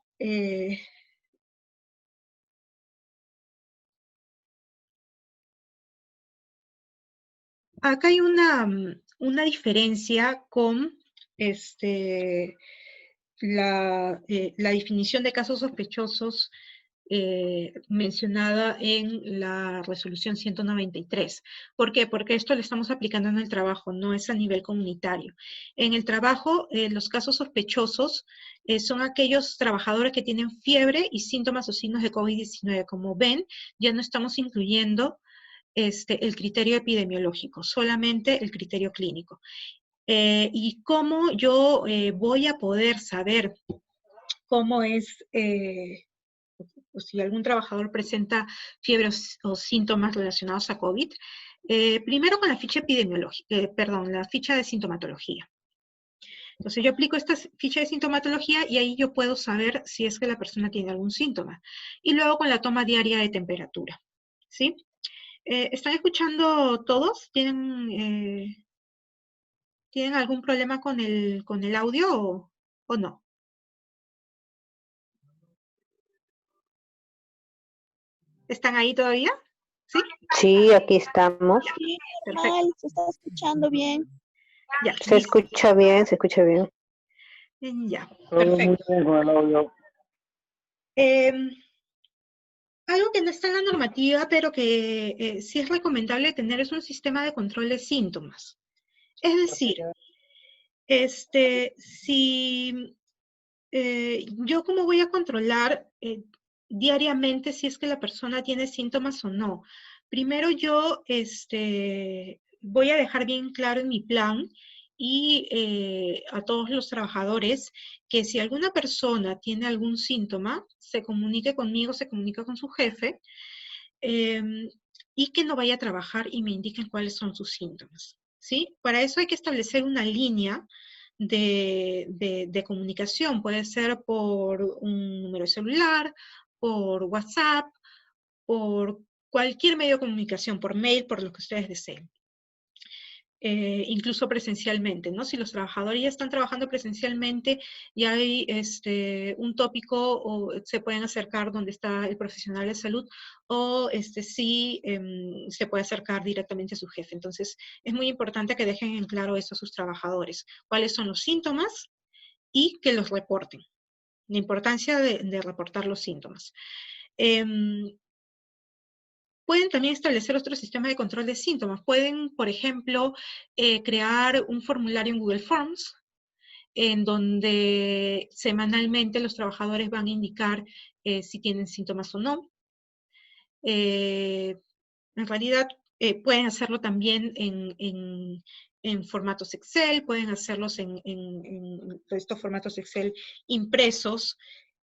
acá hay una diferencia con la definición de casos sospechosos mencionada en la resolución 193. ¿Por qué? Porque esto lo estamos aplicando en el trabajo, no es a nivel comunitario. En el trabajo, los casos sospechosos son aquellos trabajadores que tienen fiebre y síntomas o signos de COVID-19. Como ven, ya no estamos incluyendo el criterio epidemiológico, solamente el criterio clínico. ¿Y cómo yo voy a poder saber cómo es, o si algún trabajador presenta fiebre o síntomas relacionados a COVID? Primero con la ficha epidemiológica, la ficha de sintomatología. Entonces yo aplico esta ficha de sintomatología y ahí yo puedo saber si es que la persona tiene algún síntoma. Y luego con la toma diaria de temperatura, ¿sí? ¿Están escuchando todos? ¿Tienen algún problema con el audio o no? ¿Están ahí todavía? ¿Sí? Sí, aquí estamos. Sí, Perfecto. normal, se está escuchando bien. Ya, Se listo. escucha bien, se escucha bien. Ya, perfecto. Algo que no está en la normativa, pero que sí es recomendable tener es un sistema de control de síntomas. Es decir, si yo cómo voy a controlar diariamente si es que la persona tiene síntomas o no. Primero yo voy a dejar bien claro en mi plan y a todos los trabajadores que si alguna persona tiene algún síntoma, se comunique conmigo, se comunica con su jefe y que no vaya a trabajar y me indiquen cuáles son sus síntomas, ¿sí? Para eso hay que establecer una línea de comunicación. Puede ser por un número de celular, por WhatsApp, por cualquier medio de comunicación, por mail, por lo que ustedes deseen. Incluso presencialmente, ¿no? Si los trabajadores ya están trabajando presencialmente y hay un tópico o se pueden acercar donde está el profesional de salud o sí se puede acercar directamente a su jefe. Entonces, es muy importante que dejen en claro eso a sus trabajadores. ¿Cuáles son los síntomas? Y que los reporten. La importancia de reportar los síntomas. Pueden también establecer otro sistema de control de síntomas. Pueden, por ejemplo, crear un formulario en Google Forms, en donde semanalmente los trabajadores van a indicar si tienen síntomas o no. En realidad, pueden hacerlo también en formatos Excel, pueden hacerlos en estos formatos Excel impresos,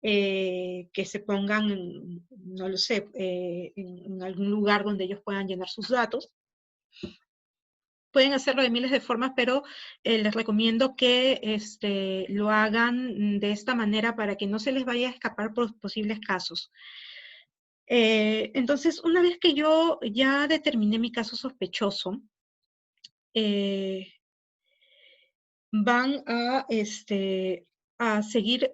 que se pongan, no lo sé, en algún lugar donde ellos puedan llenar sus datos. Pueden hacerlo de miles de formas, pero les recomiendo que lo hagan de esta manera para que no se les vaya a escapar por posibles casos. Entonces, una vez que yo ya determiné mi caso sospechoso, van a seguir,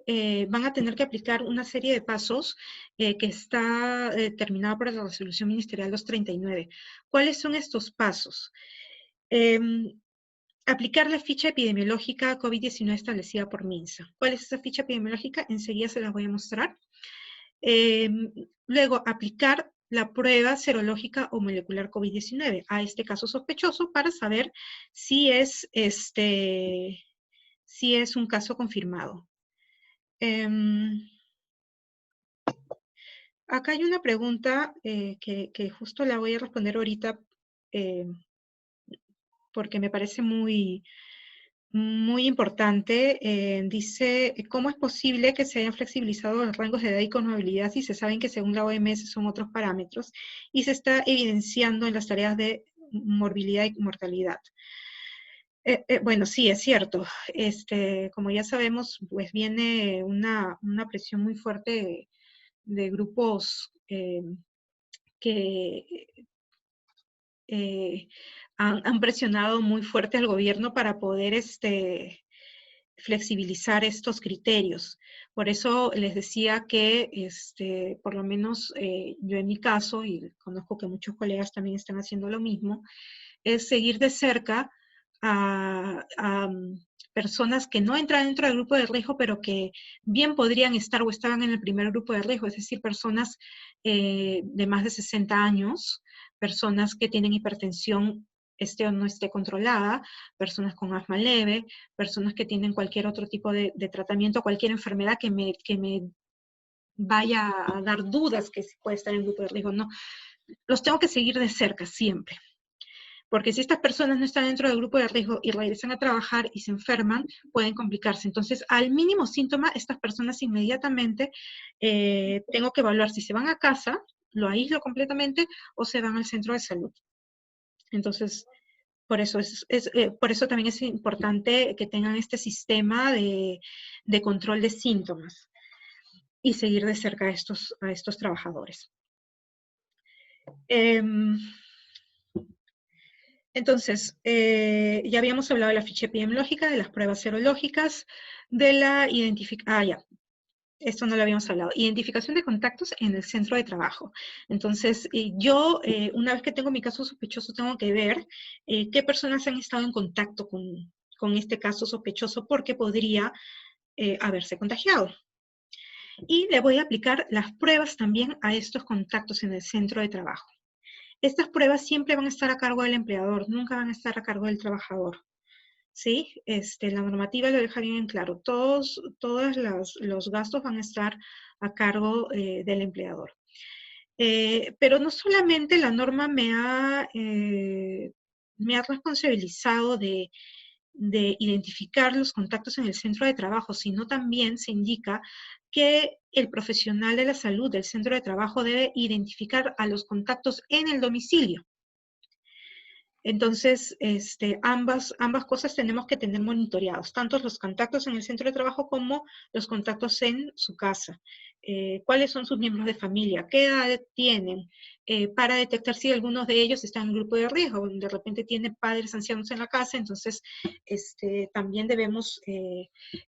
van a tener que aplicar una serie de pasos que está determinada por la Resolución Ministerial 239. ¿Cuáles son estos pasos? Aplicar la ficha epidemiológica COVID-19 establecida por MINSA. ¿Cuál es esa ficha epidemiológica? Enseguida se las voy a mostrar. Luego, aplicar la prueba serológica o molecular COVID-19 a este caso sospechoso para saber si es, si es un caso confirmado. Acá hay una pregunta que justo la voy a responder ahorita porque me parece muy importante. Dice, ¿cómo es posible que se hayan flexibilizado los rangos de edad y comorbilidad si se saben que según la OMS son otros parámetros y se está evidenciando en las tareas de morbilidad y mortalidad? Bueno, sí, es cierto. Como ya sabemos, pues viene una presión muy fuerte de grupos que han presionado muy fuerte al gobierno para poder flexibilizar estos criterios. Por eso les decía que, por lo menos yo en mi caso, y conozco que muchos colegas también están haciendo lo mismo, es seguir de cerca a personas que no entran dentro del grupo de riesgo, pero que bien podrían estar o estaban en el primer grupo de riesgo, es decir, personas de más de 60 años, personas que tienen hipertensión esté o no esté controlada, personas con asma leve, personas que tienen cualquier otro tipo de tratamiento, cualquier enfermedad que me vaya a dar dudas que puede estar en el grupo de riesgo. No, los tengo que seguir de cerca siempre. Porque si estas personas no están dentro del grupo de riesgo y regresan a trabajar y se enferman, pueden complicarse. Entonces, al mínimo síntoma, estas personas inmediatamente tengo que evaluar si se van a casa, lo aíslo completamente, o se van al centro de salud. Entonces, por eso, por eso también es importante que tengan este sistema de control de síntomas y seguir de cerca a estos trabajadores. Entonces, ya habíamos hablado de la ficha epidemiológica, de las pruebas serológicas, de la identificación, esto no lo habíamos hablado, identificación de contactos en el centro de trabajo. Entonces, yo, una vez que tengo mi caso sospechoso, tengo que ver qué personas han estado en contacto con este caso sospechoso porque podría haberse contagiado. Y le voy a aplicar las pruebas también a estos contactos en el centro de trabajo. Estas pruebas siempre van a estar a cargo del empleador, nunca van a estar a cargo del trabajador. ¿Sí? La normativa lo deja bien en claro. Todos los gastos van a estar a cargo del empleador. Pero no solamente la norma me ha responsabilizado de identificar los contactos en el centro de trabajo, sino también se indica que el profesional de la salud del centro de trabajo debe identificar a los contactos en el domicilio. Entonces, ambas cosas tenemos que tener monitoreados, tanto los contactos en el centro de trabajo como los contactos en su casa. ¿Cuáles son sus miembros de familia? ¿Qué edad tienen? Para detectar si algunos de ellos están en el grupo de riesgo. De repente tiene padres ancianos en la casa, entonces también debemos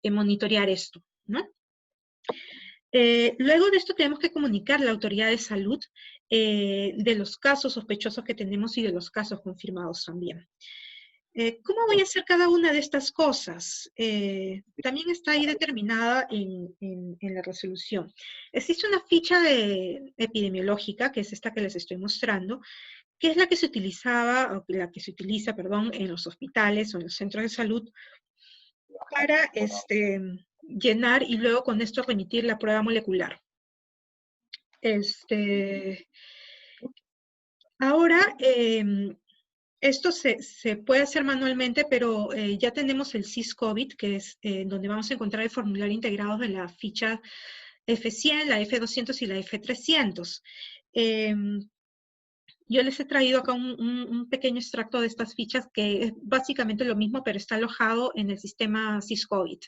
monitorear esto, ¿no? Luego de esto tenemos que comunicar a la autoridad de salud de los casos sospechosos que tenemos y de los casos confirmados también. ¿Cómo voy a hacer cada una de estas cosas? También está ahí determinada en la resolución. Existe una ficha epidemiológica, que es esta que les estoy mostrando, que es la que se utilizaba, o la que se utiliza, perdón, en los hospitales o en los centros de salud para llenar y luego con esto remitir la prueba molecular. Ahora, esto se puede hacer manualmente, pero ya tenemos el SysCovid, que es donde vamos a encontrar el formulario integrado de la ficha F100, la F200 y la F300. Yo les he traído acá un pequeño extracto de estas fichas que es básicamente lo mismo, pero está alojado en el sistema SysCovid.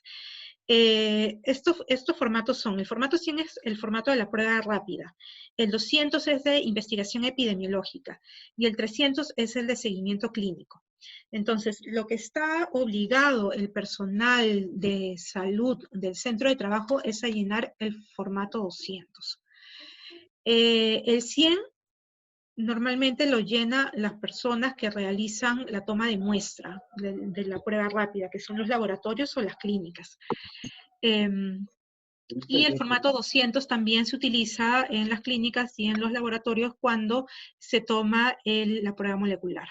Estos formatos son, el formato 100 es el formato de la prueba rápida, el 200 es de investigación epidemiológica y el 300 es el de seguimiento clínico. Entonces, lo que está obligado el personal de salud del centro de trabajo es a llenar el formato 200. El 100 normalmente lo llenan las personas que realizan la toma de muestra de la prueba rápida, que son los laboratorios o las clínicas. Y el formato 200 también se utiliza en las clínicas y en los laboratorios cuando se toma la prueba molecular.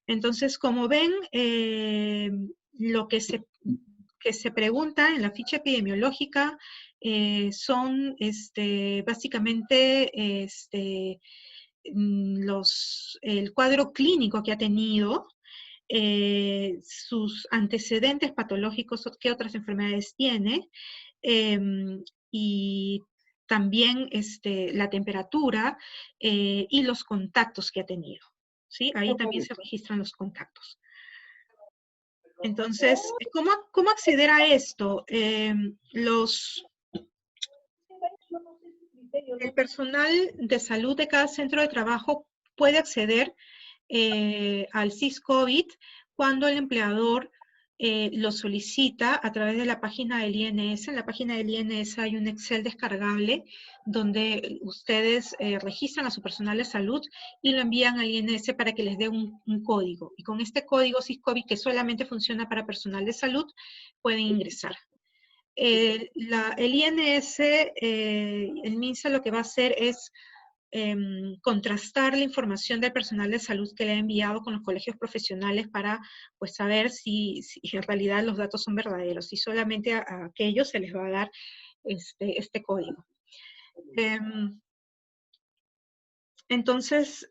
Entonces, como ven, lo que se pregunta en la ficha epidemiológica son básicamente el cuadro clínico que ha tenido, sus antecedentes patológicos, qué otras enfermedades tiene, y también la temperatura y los contactos que ha tenido. ¿Sí? Ahí también se registran los contactos. Entonces, ¿cómo acceder a esto? El personal de salud de cada centro de trabajo puede acceder al SIS-COVID cuando el empleador lo solicita a través de la página del INS. En la página del INS hay un Excel descargable donde ustedes registran a su personal de salud y lo envían al INS para que les dé un código. Y con este código SIS-COVID, que solamente funciona para personal de salud, pueden ingresar. El INS, el MINSA lo que va a hacer es contrastar la información del personal de salud que le ha enviado con los colegios profesionales para pues, saber si en realidad los datos son verdaderos y solamente a aquellos se les va a dar este código. Entonces,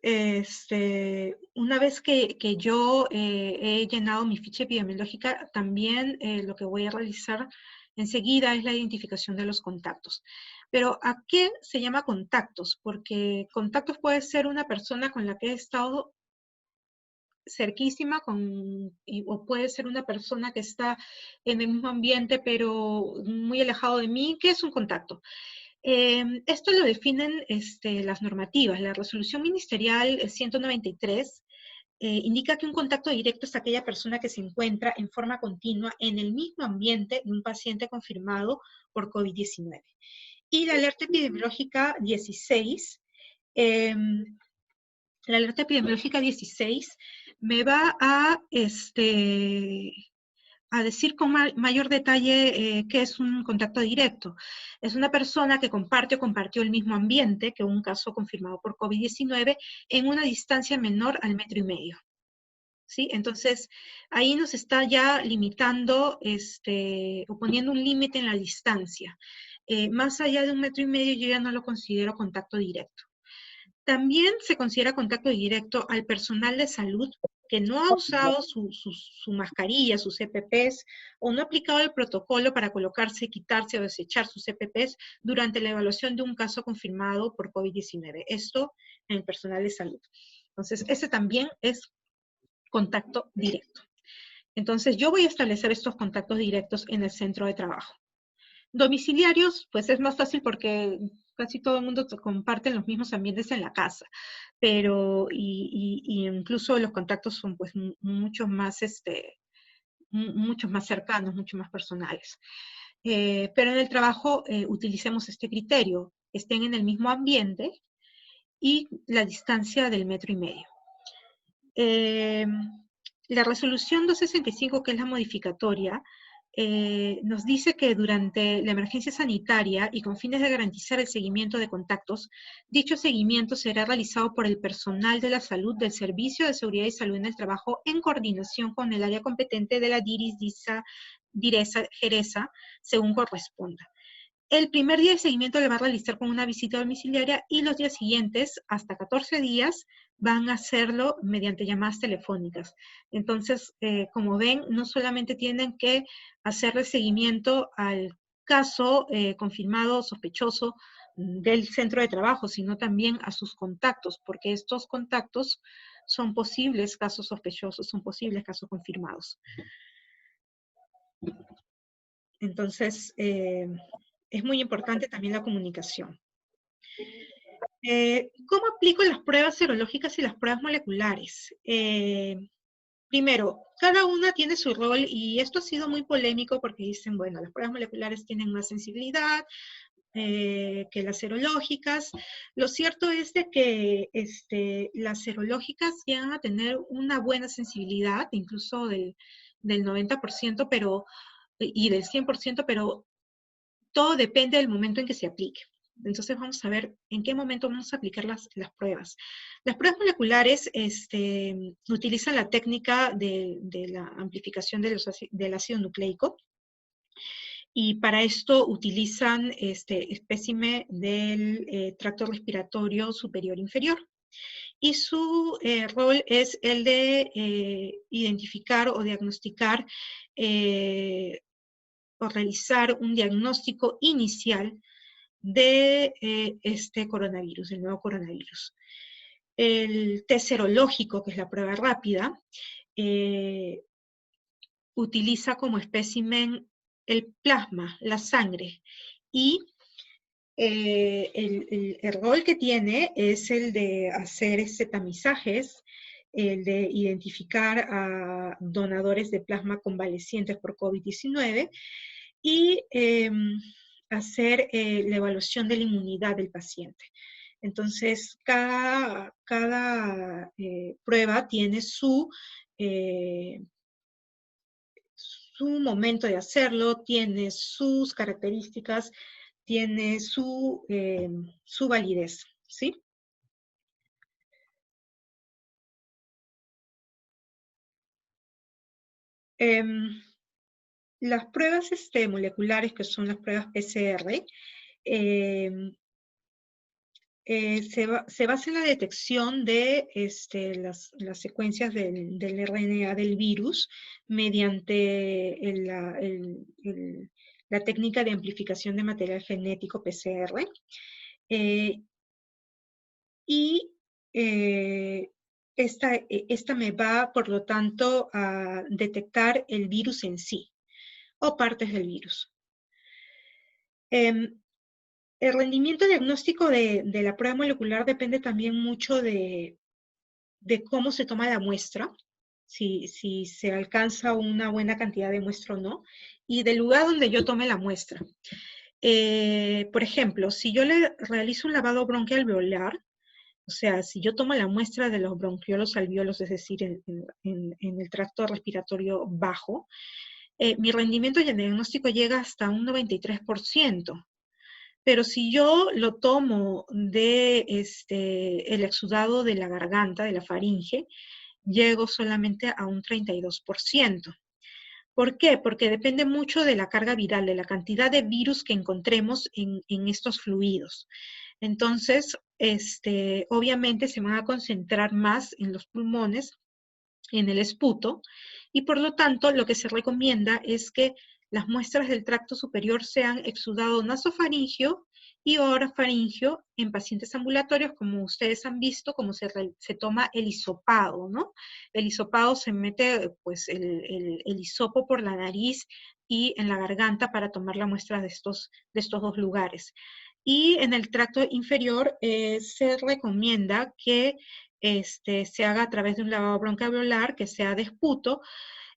una vez que yo he llenado mi ficha epidemiológica, también lo que voy a realizar enseguida es la identificación de los contactos. Pero ¿a qué se llama contactos? Porque contactos puede ser una persona con la que he estado cerquísima, o puede ser una persona que está en el mismo ambiente, pero muy alejado de mí. ¿Qué es un contacto? Esto lo definen las normativas. La resolución ministerial 193 indica que un contacto directo es aquella persona que se encuentra en forma continua en el mismo ambiente de un paciente confirmado por COVID-19. Y la alerta epidemiológica 16, me va a decir con mayor detalle qué es un contacto directo. Es una persona que comparte o compartió el mismo ambiente que un caso confirmado por COVID-19 en una distancia menor al 1,5 metros. ¿Sí? Entonces, ahí nos está ya limitando o poniendo un límite en la distancia. Más allá de 1,5 metros yo ya no lo considero contacto directo. También se considera contacto directo al personal de salud que no ha usado su mascarilla, sus EPPs, o no ha aplicado el protocolo para colocarse, quitarse o desechar sus EPPs durante la evaluación de un caso confirmado por COVID-19. Esto en el personal de salud. Entonces, ese también es contacto directo. Entonces, yo voy a establecer estos contactos directos en el centro de trabajo. Domiciliarios, pues es más fácil porque casi todo el mundo comparte los mismos ambientes en la casa, pero incluso los contactos son pues mucho más cercanos, mucho más personales. Pero en el trabajo utilicemos este criterio, estén en el mismo ambiente y la distancia del 1,5 metros. La resolución 265, que es la modificatoria, nos dice que durante la emergencia sanitaria y con fines de garantizar el seguimiento de contactos, dicho seguimiento será realizado por el personal de la salud del Servicio de Seguridad y Salud en el Trabajo en coordinación con el área competente de la DIRESA, según corresponda. El primer día de seguimiento le va a realizar con una visita domiciliaria y los días siguientes, hasta 14 días, van a hacerlo mediante llamadas telefónicas. Entonces, como ven, no solamente tienen que hacerle seguimiento al caso confirmado sospechoso del centro de trabajo, sino también a sus contactos, porque estos contactos son posibles casos sospechosos, son posibles casos confirmados. Entonces, es muy importante también la comunicación. ¿Cómo aplico las pruebas serológicas y las pruebas moleculares? primero, cada una tiene su rol y esto ha sido muy polémico porque dicen, bueno, las pruebas moleculares tienen más sensibilidad que las serológicas. Lo cierto es de que las serológicas llegan a tener una buena sensibilidad, incluso del 90%, y del 100%, pero todo depende del momento en que se aplique. Entonces vamos a ver en qué momento vamos a aplicar las pruebas. Las pruebas moleculares utilizan la técnica de la amplificación del ácido nucleico, y para esto utilizan espécimen del tracto respiratorio superior inferior. Y su rol es el de identificar o diagnosticar o realizar un diagnóstico inicial de este coronavirus, el nuevo coronavirus. El test serológico, que es la prueba rápida, utiliza como espécimen el plasma, la sangre, y el rol que tiene es el de hacer tamizajes, el de identificar a donadores de plasma convalecientes por COVID-19 y hacer la evaluación de la inmunidad del paciente. Entonces, cada prueba tiene su momento de hacerlo, tiene sus características, tiene su validez, ¿sí? Las pruebas moleculares, que son las pruebas PCR, se basa en la detección de las secuencias del RNA del virus mediante la técnica de amplificación de material genético PCR. Esta me va, por lo tanto, a detectar el virus en sí, o partes del virus. El rendimiento diagnóstico de la prueba molecular depende también mucho de cómo se toma la muestra, si se alcanza una buena cantidad de muestra o no, y del lugar donde yo tome la muestra. Por ejemplo, si yo le realizo un lavado bronquial alveolar, o sea, si yo tomo la muestra de los bronquiolos alveolos, es decir, en el tracto respiratorio bajo, mi rendimiento y el diagnóstico llega hasta un 93%. Pero si yo lo tomo de el exudado de la garganta, de la faringe, llego solamente a un 32%. ¿Por qué? Porque depende mucho de la carga viral, de la cantidad de virus que encontremos en estos fluidos. Entonces, obviamente se van a concentrar más en los pulmones, en el esputo, y por lo tanto lo que se recomienda es que las muestras del tracto superior sean exudado nasofaringeo y orofaringeo en pacientes ambulatorios, como ustedes han visto, como se toma el hisopado, ¿no? El hisopado se mete pues el hisopo por la nariz y en la garganta para tomar la muestra de estos dos lugares. Y en el tracto inferior se recomienda que se haga a través de un lavado broncoalveolar, que sea de esputo,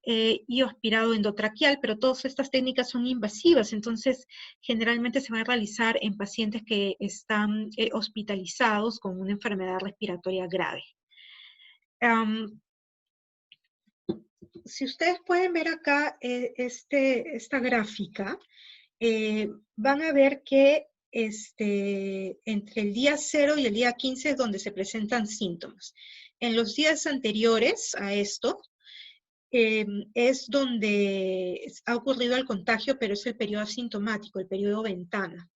y aspirado endotraqueal, pero todas estas técnicas son invasivas, entonces generalmente se van a realizar en pacientes que están hospitalizados con una enfermedad respiratoria grave. Si ustedes pueden ver acá esta gráfica, van a ver que entre el día 0 y el día 15 es donde se presentan síntomas. En los días anteriores a esto, es donde ha ocurrido el contagio, pero es el periodo asintomático, el periodo ventana.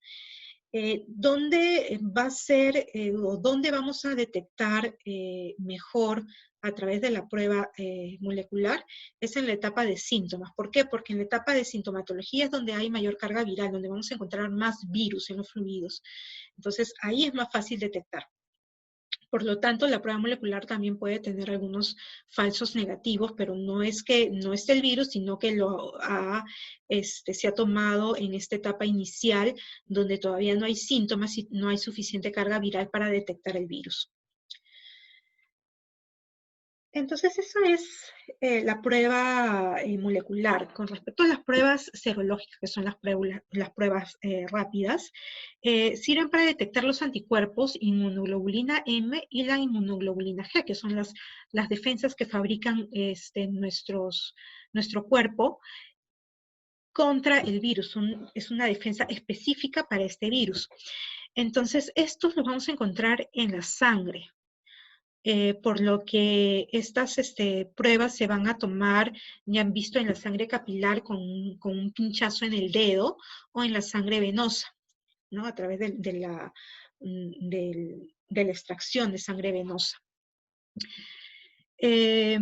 ¿Dónde va a ser o dónde vamos a detectar mejor a través de la prueba molecular? Es en la etapa de síntomas. ¿Por qué? Porque en la etapa de sintomatología es donde hay mayor carga viral, donde vamos a encontrar más virus en los fluidos. Entonces, ahí es más fácil detectar. Por lo tanto, la prueba molecular también puede tener algunos falsos negativos, pero no es que no esté el virus, sino que se ha tomado en esta etapa inicial, donde todavía no hay síntomas y no hay suficiente carga viral para detectar el virus. Entonces, eso es la prueba molecular. Con respecto a las pruebas serológicas, que son las pruebas rápidas, sirven para detectar los anticuerpos inmunoglobulina M y la inmunoglobulina G, que son las defensas que fabrican nuestro cuerpo contra el virus. Es una defensa específica para este virus. Entonces, estos los vamos a encontrar en la sangre. Por lo que estas pruebas se van a tomar, ya han visto, en la sangre capilar con un pinchazo en el dedo o en la sangre venosa, ¿no? A través de la extracción de sangre venosa. Es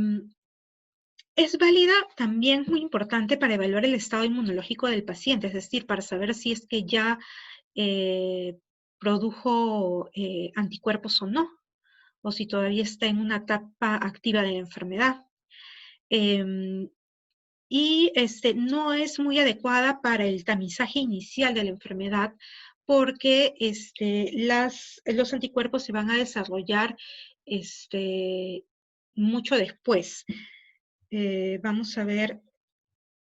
válida también, muy importante, para evaluar el estado inmunológico del paciente, es decir, para saber si es que ya produjo anticuerpos o no, o si todavía está en una etapa activa de la enfermedad. Y no es muy adecuada para el tamizaje inicial de la enfermedad, porque los anticuerpos se van a desarrollar mucho después. Vamos a ver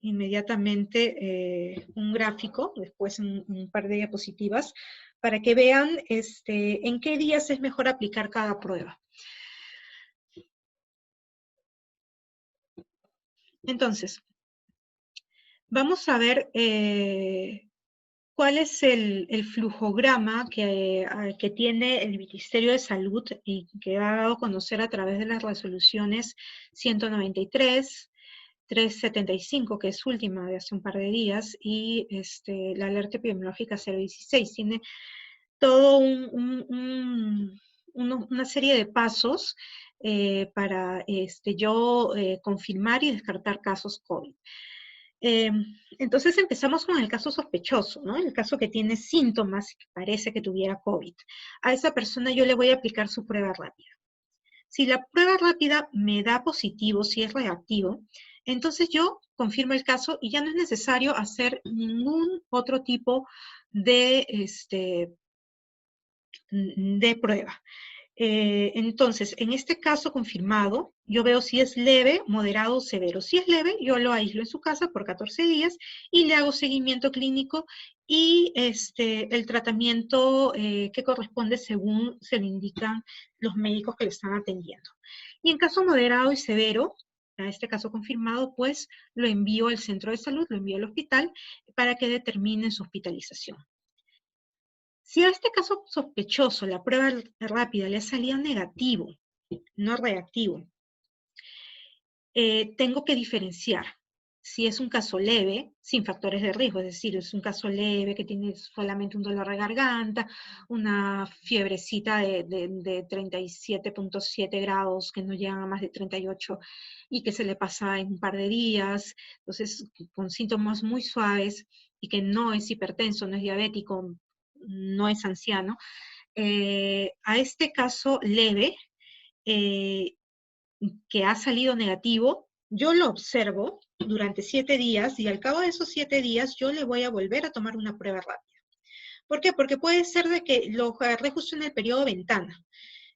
inmediatamente un gráfico, después en un par de diapositivas, para que vean en qué días es mejor aplicar cada prueba. Entonces, vamos a ver cuál es el flujograma que tiene el Ministerio de Salud y que ha dado a conocer a través de las resoluciones 193, 375, que es última de hace un par de días, y la alerta epidemiológica 016. Tiene todo una serie de pasos para yo confirmar y descartar casos COVID. Entonces empezamos con el caso sospechoso, ¿no? El caso que tiene síntomas, que parece que tuviera COVID. A esa persona yo le voy a aplicar su prueba rápida. Si la prueba rápida me da positivo, si es reactivo, entonces yo confirmo el caso y ya no es necesario hacer ningún otro tipo de prueba. Entonces, en este caso confirmado, yo veo si es leve, moderado o severo. Si es leve, yo lo aíslo en su casa por 14 días y le hago seguimiento clínico y el tratamiento que corresponde según se le indican los médicos que le están atendiendo. Y en caso moderado y severo, a este caso confirmado, pues lo envío al centro de salud, lo envío al hospital para que determinen su hospitalización. Si a este caso sospechoso la prueba rápida le ha salido negativo, no reactivo, tengo que diferenciar si es un caso leve, sin factores de riesgo, es decir, es un caso leve que tiene solamente un dolor de garganta, una fiebrecita de 37.7 grados que no llega a más de 38 y que se le pasa en un par de días, entonces con síntomas muy suaves y que no es hipertenso, no es diabético, no es anciano. A este caso leve, que ha salido negativo, yo lo observo durante 7 días y al cabo de esos 7 días yo le voy a volver a tomar una prueba rápida. ¿Por qué? Porque puede ser de que lo agarré justo en el periodo ventana.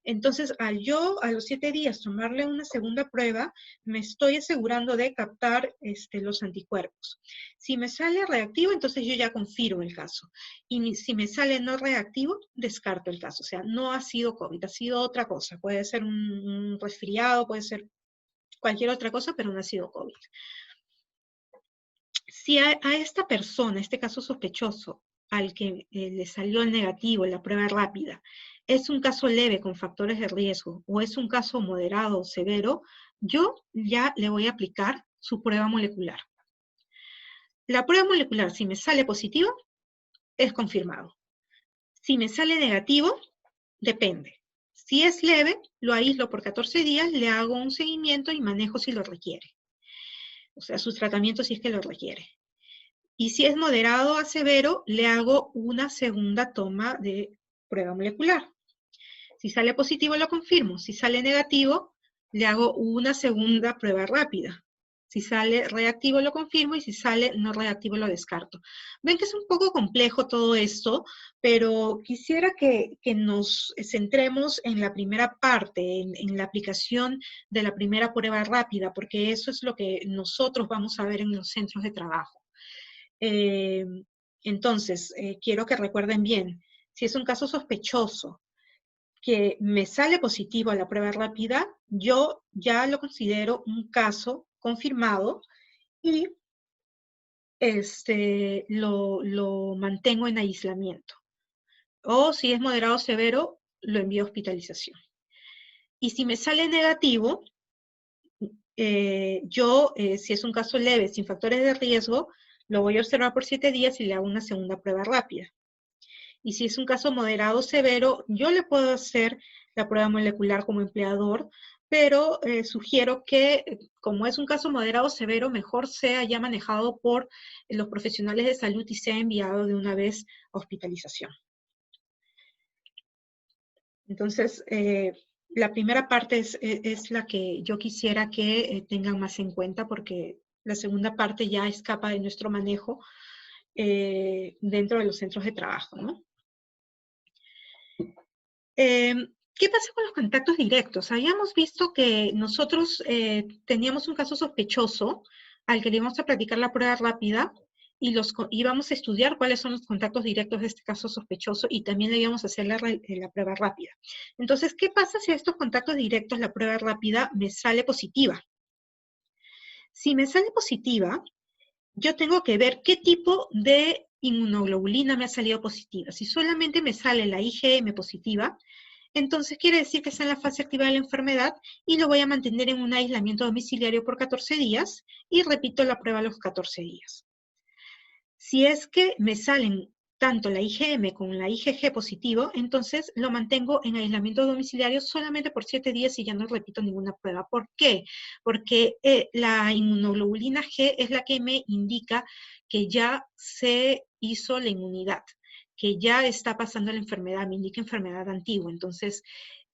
Entonces, al yo a los 7 días tomarle una segunda prueba, me estoy asegurando de captar los anticuerpos. Si me sale reactivo, entonces yo ya confirmo el caso. Y si me sale no reactivo, descarto el caso. O sea, no ha sido COVID, ha sido otra cosa. Puede ser un resfriado, puede ser cualquier otra cosa, pero no ha sido COVID. Si a esta persona, este caso sospechoso, al que le salió el negativo, la prueba rápida, es un caso leve con factores de riesgo o es un caso moderado o severo, yo ya le voy a aplicar su prueba molecular. La prueba molecular, si me sale positivo, es confirmado. Si me sale negativo, depende. Si es leve, lo aíslo por 14 días, le hago un seguimiento y manejo si lo requiere. O sea, sus tratamientos si es que lo requiere. Y si es moderado a severo, le hago una segunda toma de prueba molecular. Si sale positivo, lo confirmo. Si sale negativo, le hago una segunda prueba rápida. Si sale reactivo lo confirmo y si sale no reactivo lo descarto. Ven que es un poco complejo todo esto, pero quisiera que nos centremos en la primera parte, en la aplicación de la primera prueba rápida, porque eso es lo que nosotros vamos a ver en los centros de trabajo. Entonces, quiero que recuerden bien, si es un caso sospechoso que me sale positivo a la prueba rápida, yo ya lo considero un caso confirmado y lo mantengo en aislamiento. O si es moderado o severo, lo envío a hospitalización. Y si me sale negativo, si es un caso leve, sin factores de riesgo, lo voy a observar por 7 días y le hago una segunda prueba rápida. Y si es un caso moderado o severo, yo le puedo hacer la prueba molecular como empleador, pero sugiero que, como es un caso moderado o severo, mejor sea ya manejado por los profesionales de salud y sea enviado de una vez a hospitalización. Entonces, la primera parte es la que yo quisiera que tengan más en cuenta, porque la segunda parte ya escapa de nuestro manejo dentro de los centros de trabajo, ¿no? ¿Qué pasa con los contactos directos? Habíamos visto que nosotros teníamos un caso sospechoso al que le íbamos a practicar la prueba rápida y íbamos a estudiar cuáles son los contactos directos de este caso sospechoso y también le íbamos a hacer la prueba rápida. Entonces, ¿qué pasa si a estos contactos directos la prueba rápida me sale positiva? Si me sale positiva, yo tengo que ver qué tipo de inmunoglobulina me ha salido positiva. Si solamente me sale la IgM positiva, entonces quiere decir que está en la fase activa de la enfermedad y lo voy a mantener en un aislamiento domiciliario por 14 días y repito la prueba a los 14 días. Si es que me salen tanto la IgM como la IgG positivo, entonces lo mantengo en aislamiento domiciliario solamente por 7 días y ya no repito ninguna prueba. ¿Por qué? Porque la inmunoglobulina G es la que me indica que ya se hizo la inmunidad, que ya está pasando la enfermedad, me indica enfermedad antigua. Entonces,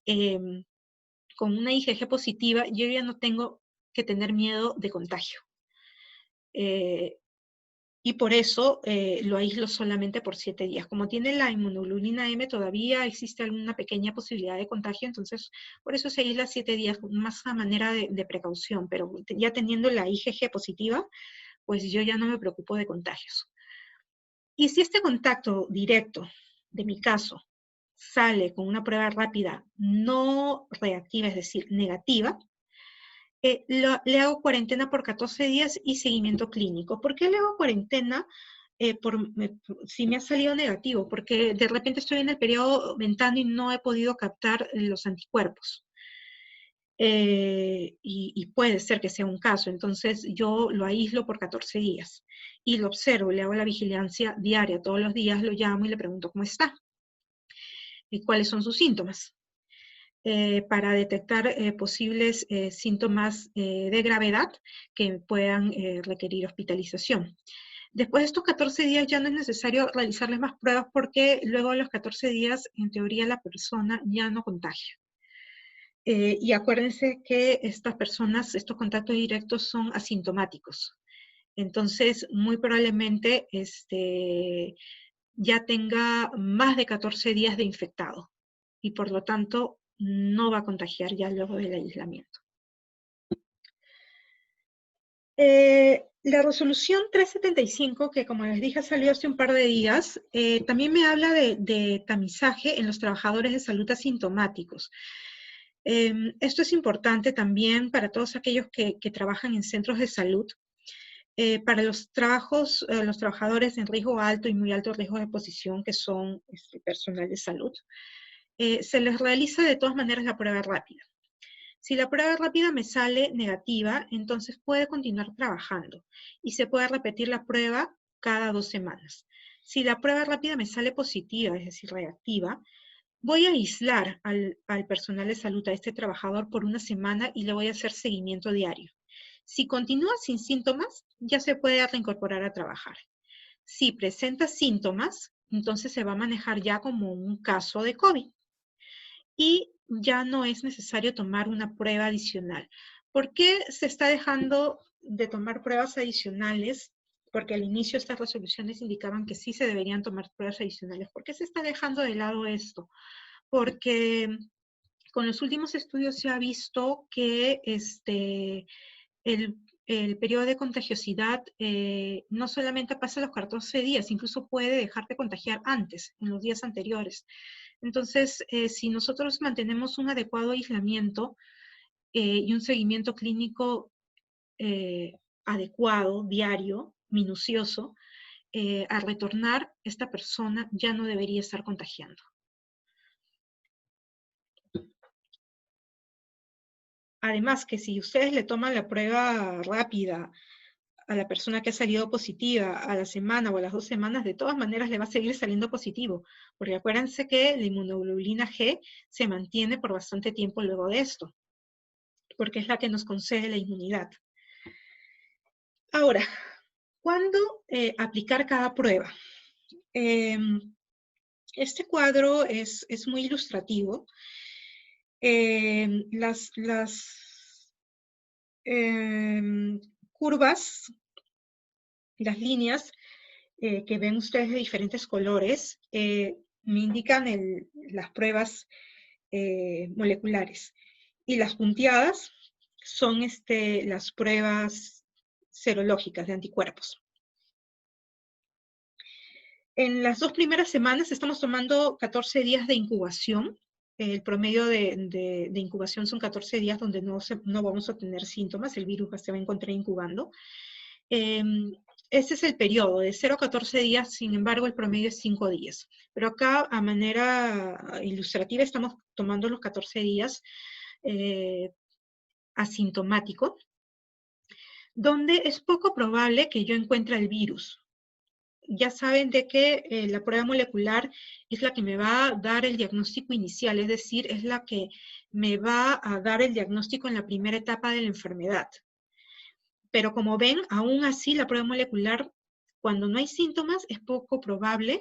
con una IgG positiva, yo ya no tengo que tener miedo de contagio. Y por eso lo aíslo solamente por 7 días. Como tiene la inmunoglobulina M, todavía existe alguna pequeña posibilidad de contagio, entonces por eso se aísla 7 días, más a manera de precaución, pero ya teniendo la IgG positiva, pues yo ya no me preocupo de contagios. Y si este contacto directo, de mi caso, sale con una prueba rápida no reactiva, es decir, negativa, le hago cuarentena por 14 días y seguimiento clínico. ¿Por qué le hago cuarentena si me ha salido negativo? Porque de repente estoy en el periodo ventano y no he podido captar los anticuerpos. Y puede ser que sea un caso, entonces yo lo aíslo por 14 días y lo observo, le hago la vigilancia diaria, todos los días lo llamo y le pregunto cómo está y cuáles son sus síntomas. Para detectar posibles síntomas de gravedad que puedan requerir hospitalización. Después de estos 14 días ya no es necesario realizarles más pruebas porque luego de los 14 días, en teoría, la persona ya no contagia. Y acuérdense que estas personas, estos contactos directos son asintomáticos. Entonces, muy probablemente ya tenga más de 14 días de infectado y por lo tanto no va a contagiar ya luego del aislamiento. La resolución 375, que como les dije salió hace un par de días, también me habla de tamizaje en los trabajadores de salud asintomáticos. Esto es importante también para todos aquellos que trabajan en centros de salud. Para los trabajadores en riesgo alto y muy alto riesgo de exposición, que son personal de salud, se les realiza de todas maneras la prueba rápida. Si la prueba rápida me sale negativa, entonces puede continuar trabajando y se puede repetir la prueba cada 2 semanas. Si la prueba rápida me sale positiva, es decir, reactiva, voy a aislar al personal de salud, a este trabajador, por 1 semana y le voy a hacer seguimiento diario. Si continúa sin síntomas, ya se puede reincorporar a trabajar. Si presenta síntomas, entonces se va a manejar ya como un caso de COVID. Y ya no es necesario tomar una prueba adicional. ¿Por qué se está dejando de tomar pruebas adicionales, porque al inicio estas resoluciones indicaban que sí se deberían tomar pruebas adicionales. ¿Por qué se está dejando de lado esto? Porque con los últimos estudios se ha visto que el periodo de contagiosidad no solamente pasa los 14 días, incluso puede dejarte contagiar antes, en los días anteriores. Entonces, si nosotros mantenemos un adecuado aislamiento y un seguimiento clínico adecuado, diario, minucioso, al retornar, esta persona ya no debería estar contagiando. Además, que si ustedes le toman la prueba rápida a la persona que ha salido positiva a la semana o a las 2 semanas, de todas maneras le va a seguir saliendo positivo, porque acuérdense que la inmunoglobulina G se mantiene por bastante tiempo luego de esto, porque es la que nos concede la inmunidad. Ahora, ¿cuándo aplicar cada prueba? Este cuadro es muy ilustrativo. Las curvas, las líneas que ven ustedes de diferentes colores, me indican las pruebas moleculares. Y las punteadas son las pruebas serológicas de anticuerpos. En las 2 primeras semanas estamos tomando 14 días de incubación. El promedio de incubación son 14 días donde no vamos a tener síntomas, el virus se va a encontrar incubando. Ese es el periodo, de 0 a 14 días, sin embargo el promedio es 5 días. Pero acá, a manera ilustrativa, estamos tomando los 14 días asintomático, donde es poco probable que yo encuentre el virus. Ya saben de que la prueba molecular es la que me va a dar el diagnóstico inicial, es decir, es la que me va a dar el diagnóstico en la primera etapa de la enfermedad. Pero como ven, aún así la prueba molecular, cuando no hay síntomas, es poco probable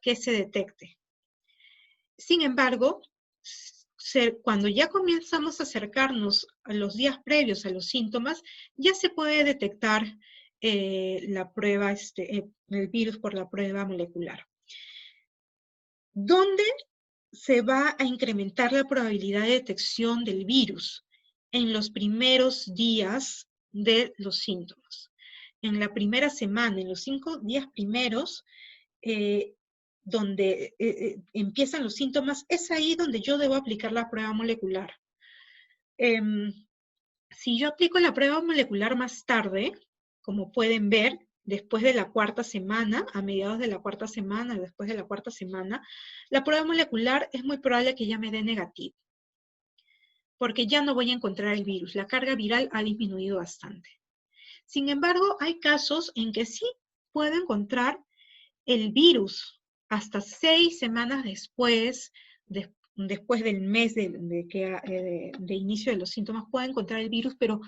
que se detecte. Sin embargo, cuando ya comenzamos a acercarnos a los días previos a los síntomas, ya se puede detectar la prueba, el virus por la prueba molecular. ¿Dónde se va a incrementar la probabilidad de detección del virus? En los primeros días de los síntomas. En la primera semana, en los 5 días primeros, donde empiezan los síntomas, es ahí donde yo debo aplicar la prueba molecular. Si yo aplico la prueba molecular más tarde, como pueden ver, después de la 4ª semana, a mediados de la 4ª semana, después de la 4ª semana, la prueba molecular es muy probable que ya me dé negativo, porque ya no voy a encontrar el virus. La carga viral ha disminuido bastante. Sin embargo, hay casos en que sí puedo encontrar el virus hasta 6 semanas después, después del mes de inicio de los síntomas, puedo encontrar el virus, pero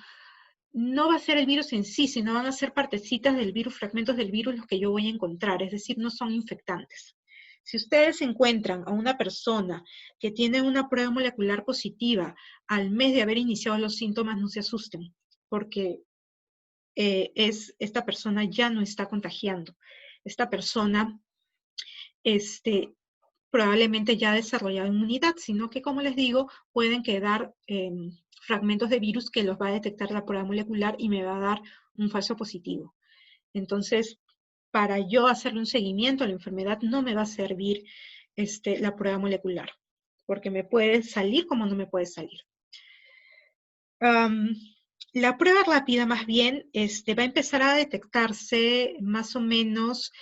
no va a ser el virus en sí, sino van a ser partecitas del virus, fragmentos del virus los que yo voy a encontrar, es decir, no son infectantes. Si ustedes encuentran a una persona que tiene una prueba molecular positiva al mes de haber iniciado los síntomas, no se asusten, porque esta persona ya no está contagiando. Esta persona probablemente ya ha desarrollado inmunidad, sino que, como les digo, pueden quedar fragmentos de virus que los va a detectar la prueba molecular y me va a dar un falso positivo. Entonces, para yo hacerle un seguimiento a la enfermedad no me va a servir la prueba molecular, porque me puede salir como no me puede salir. La prueba rápida, más bien, va a empezar a detectarse más o menos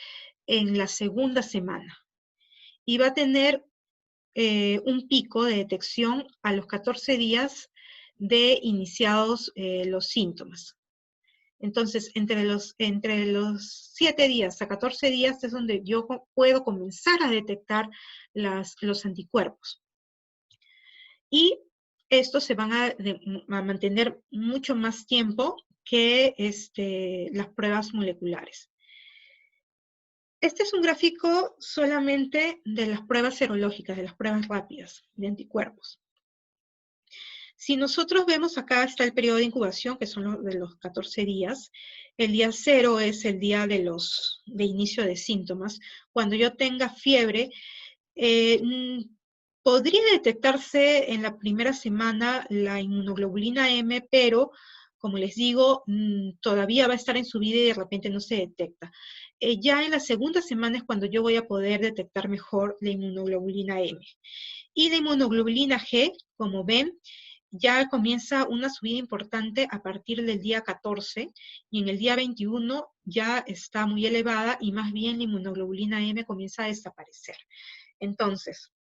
en la 2ª semana. Y va a tener un pico de detección a los 14 días de iniciados los síntomas. Entonces, entre los 7 días a 14 días es donde yo puedo comenzar a detectar los anticuerpos. Y estos se van a mantener mucho más tiempo que las pruebas moleculares. Este es un gráfico solamente de las pruebas serológicas, de las pruebas rápidas de anticuerpos. Si nosotros vemos acá está el periodo de incubación, que son los de los 14 días. El día 0 es el día de inicio de síntomas. Cuando yo tenga fiebre, podría detectarse en la primera semana la inmunoglobulina M, pero como les digo, todavía va a estar en subida y de repente no se detecta. Ya en la segunda semana es cuando yo voy a poder detectar mejor la inmunoglobulina M. Y la inmunoglobulina G, como ven, ya comienza una subida importante a partir del día 14, y en el día 21 ya está muy elevada, y más bien la inmunoglobulina M comienza a desaparecer. Entonces,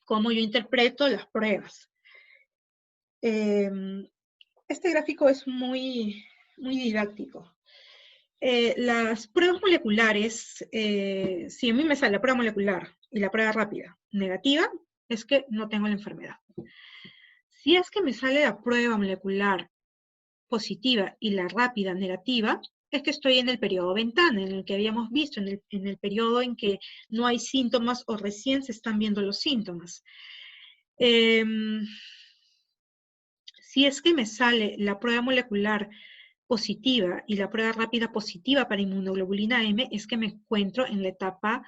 ¿cómo yo interpreto las pruebas? Este gráfico es muy didáctico. Las pruebas moleculares, si a mí me sale la prueba molecular y la prueba rápida negativa, es que no tengo la enfermedad. Si es que me sale la prueba molecular positiva y la rápida negativa, es que estoy en el periodo ventana, en el que habíamos visto, en el periodo en que no hay síntomas o recién se están viendo los síntomas. Si es que me sale la prueba molecular positiva y la prueba rápida positiva para inmunoglobulina M, es que me encuentro en la etapa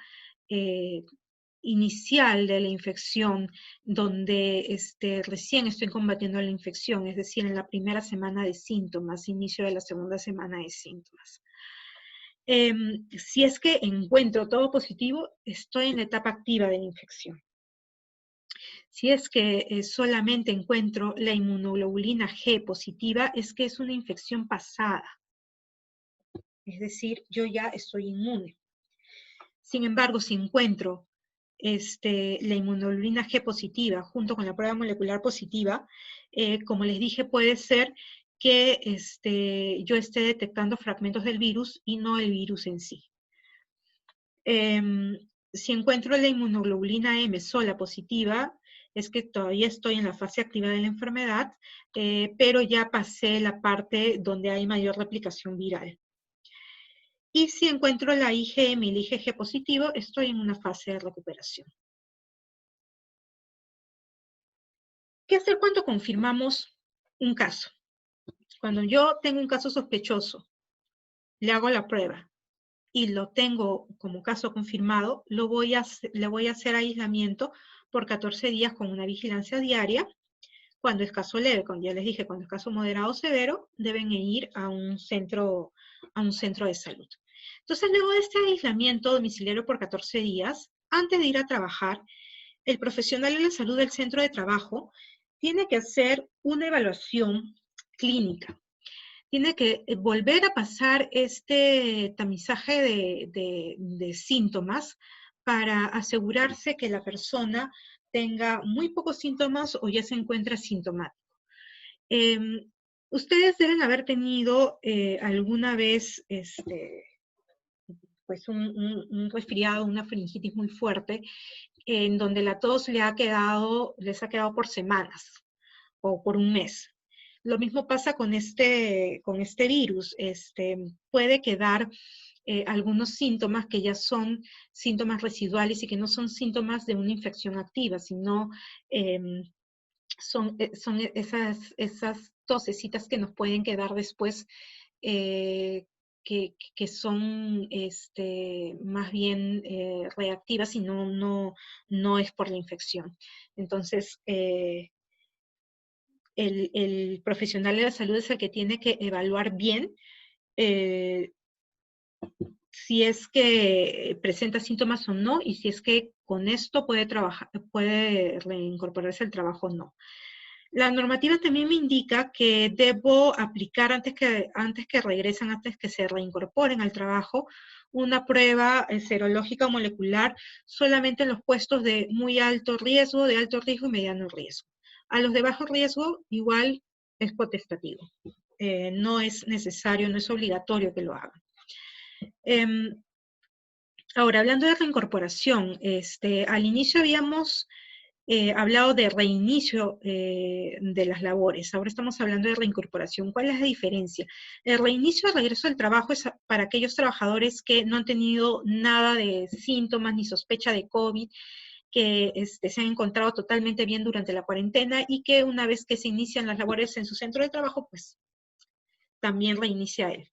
inicial de la infección, donde recién estoy combatiendo la infección, es decir, en la primera semana de síntomas, inicio de la segunda semana de síntomas. Si es que encuentro todo positivo, estoy en la etapa activa de la infección. Si es que solamente encuentro la inmunoglobulina G positiva, es que es una infección pasada. Es decir, yo ya estoy inmune. Sin embargo, si encuentro la inmunoglobulina G positiva junto con la prueba molecular positiva, como les dije, puede ser que yo esté detectando fragmentos del virus y no el virus en sí. Si encuentro la inmunoglobulina M sola positiva, es que todavía estoy en la fase activa de la enfermedad, pero ya pasé la parte donde hay mayor replicación viral. Y si encuentro la IgM y el IgG positivo, estoy en una fase de recuperación. ¿Qué hacer cuando confirmamos un caso? Cuando yo tengo un caso sospechoso, le hago la prueba y lo tengo como caso confirmado, le voy a hacer aislamiento por 14 días con una vigilancia diaria. Cuando es caso leve, como ya les dije, cuando es caso moderado o severo, deben ir a un centro de salud. Entonces, luego de este aislamiento domiciliario por 14 días, antes de ir a trabajar, el profesional de la salud del centro de trabajo tiene que hacer una evaluación clínica. Tiene que volver a pasar este tamizaje de síntomas para asegurarse que la persona tenga muy pocos síntomas o ya se encuentra sintomático. Ustedes deben haber tenido alguna vez pues un resfriado, una faringitis muy fuerte, en donde la tos les ha quedado por semanas o por un mes. Lo mismo pasa con este virus. Puede quedar algunos síntomas que ya son síntomas residuales y que no son síntomas de una infección activa, sino son esas tosecitas que nos pueden quedar después, que son más bien reactivas y no es por la infección. Entonces, el profesional de la salud es el que tiene que evaluar bien si es que presenta síntomas o no, y si es que con esto puede reincorporarse al trabajo o no. La normativa también me indica que debo aplicar antes que regresen, antes que se reincorporen al trabajo, una prueba serológica o molecular solamente en los puestos de muy alto riesgo, de alto riesgo y mediano riesgo. A los de bajo riesgo, igual es potestativo. No es necesario, no es obligatorio que lo hagan. Ahora, hablando de reincorporación, al inicio habíamos hablado de reinicio de las labores. Ahora estamos hablando de reincorporación. ¿Cuál es la diferencia? El reinicio al regreso al trabajo es para aquellos trabajadores que no han tenido nada de síntomas ni sospecha de COVID, que se han encontrado totalmente bien durante la cuarentena y que una vez que se inician las labores en su centro de trabajo, pues también reinicia él.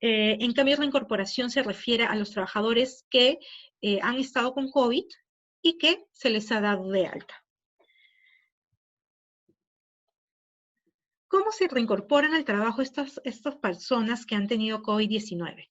En cambio, la incorporación se refiere a los trabajadores que han estado con COVID y que se les ha dado de alta. ¿Cómo se reincorporan al trabajo estas personas que han tenido COVID-19?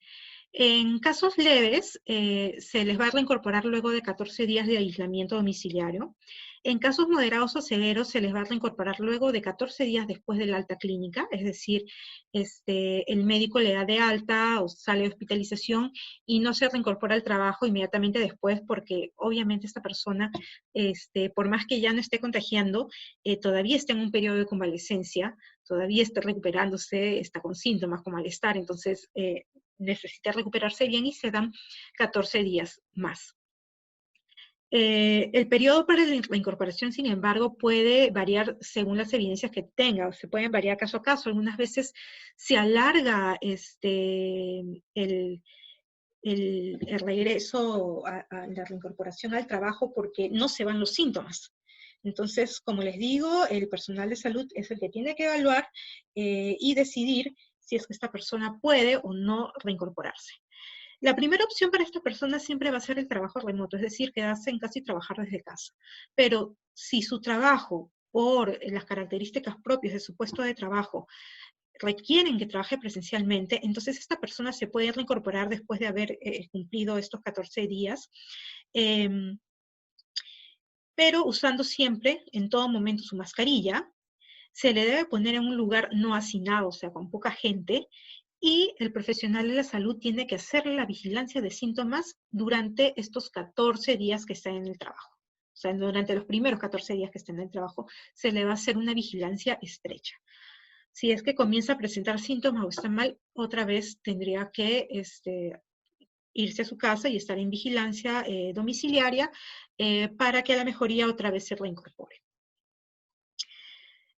En casos leves, se les va a reincorporar luego de 14 días de aislamiento domiciliario. En casos moderados o severos, se les va a reincorporar luego de 14 días después de la alta clínica, es decir, el médico le da de alta o sale de hospitalización y no se reincorpora al trabajo inmediatamente después porque obviamente esta persona, por más que ya no esté contagiando, todavía está en un periodo de convalescencia, todavía está recuperándose, está con síntomas como malestar, entonces necesita recuperarse bien y se dan 14 días más. El periodo para la incorporación, sin embargo, puede variar según las evidencias que tenga, o se pueden variar caso a caso. Algunas veces se alarga el regreso a la reincorporación al trabajo porque no se van los síntomas. Entonces, como les digo, el personal de salud es el que tiene que evaluar y decidir si es que esta persona puede o no reincorporarse. La primera opción para esta persona siempre va a ser el trabajo remoto, es decir, quedarse en casa y trabajar desde casa. Pero si su trabajo, por las características propias de su puesto de trabajo, requieren que trabaje presencialmente, entonces esta persona se puede reincorporar después de haber cumplido estos 14 días, pero usando siempre, en todo momento, su mascarilla. Se le debe poner en un lugar no hacinado, o sea, con poca gente, y el profesional de la salud tiene que hacerle la vigilancia de síntomas durante estos 14 días que está en el trabajo. O sea, durante los primeros 14 días que está en el trabajo, se le va a hacer una vigilancia estrecha. Si es que comienza a presentar síntomas o está mal, otra vez tendría que irse a su casa y estar en vigilancia domiciliaria para que la mejoría otra vez se reincorpore.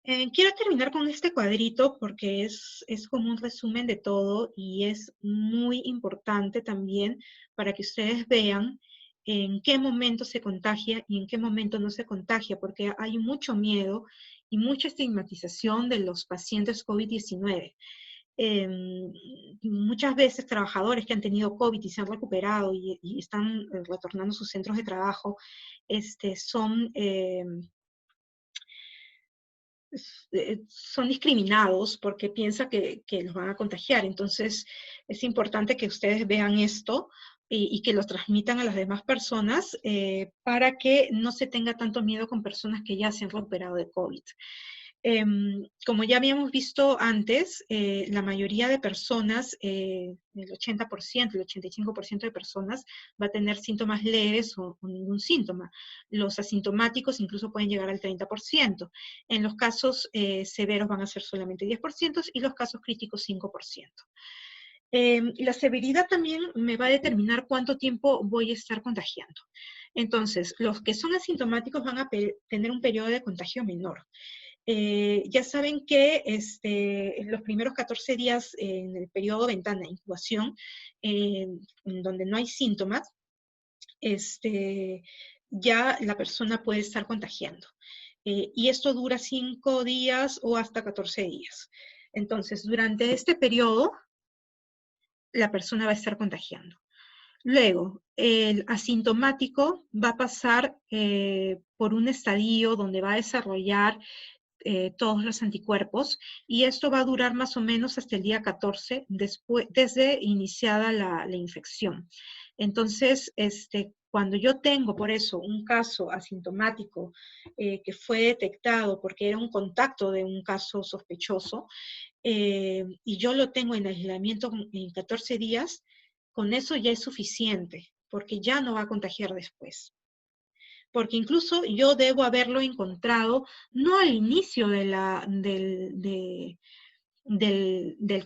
Quiero terminar con este cuadrito porque es como un resumen de todo y es muy importante también para que ustedes vean en qué momento se contagia y en qué momento no se contagia, porque hay mucho miedo y mucha estigmatización de los pacientes COVID-19. Muchas veces trabajadores que han tenido COVID y se han recuperado y están retornando a sus centros de trabajo, son discriminados porque piensan que los van a contagiar. Entonces, es importante que ustedes vean esto y que lo transmitan a las demás personas para que no se tenga tanto miedo con personas que ya se han recuperado de COVID. Como ya habíamos visto antes, la mayoría de personas, el 80%, el 85% de personas va a tener síntomas leves o ningún síntoma. Los asintomáticos incluso pueden llegar al 30%. En los casos severos van a ser solamente 10% y los casos críticos 5%. La severidad también me va a determinar cuánto tiempo voy a estar contagiando. Entonces, los que son asintomáticos van a tener un periodo de contagio menor. Ya saben que en los primeros 14 días en el periodo ventana de incubación, donde no hay síntomas, ya la persona puede estar contagiando. Y esto dura 5 días o hasta 14 días. Entonces, durante este periodo, la persona va a estar contagiando. Luego, el asintomático va a pasar por un estadio donde va a desarrollar todos los anticuerpos, y esto va a durar más o menos hasta el día 14, desde iniciada la infección. Entonces, cuando yo tengo por eso un caso asintomático que fue detectado porque era un contacto de un caso sospechoso, y yo lo tengo en aislamiento en 14 días, con eso ya es suficiente, porque ya no va a contagiar después. Porque incluso yo debo haberlo encontrado no al inicio del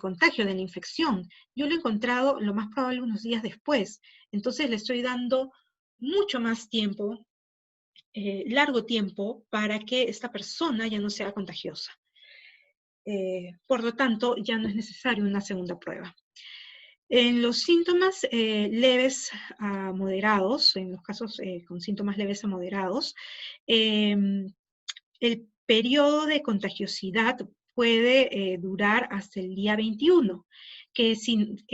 contagio, de la infección. Yo lo he encontrado lo más probable unos días después. Entonces le estoy dando mucho más tiempo, largo tiempo, para que esta persona ya no sea contagiosa. Por lo tanto, ya no es necesario una segunda prueba. En los síntomas leves a moderados, en los casos con síntomas leves a moderados, el periodo de contagiosidad puede durar hasta el día 21, que es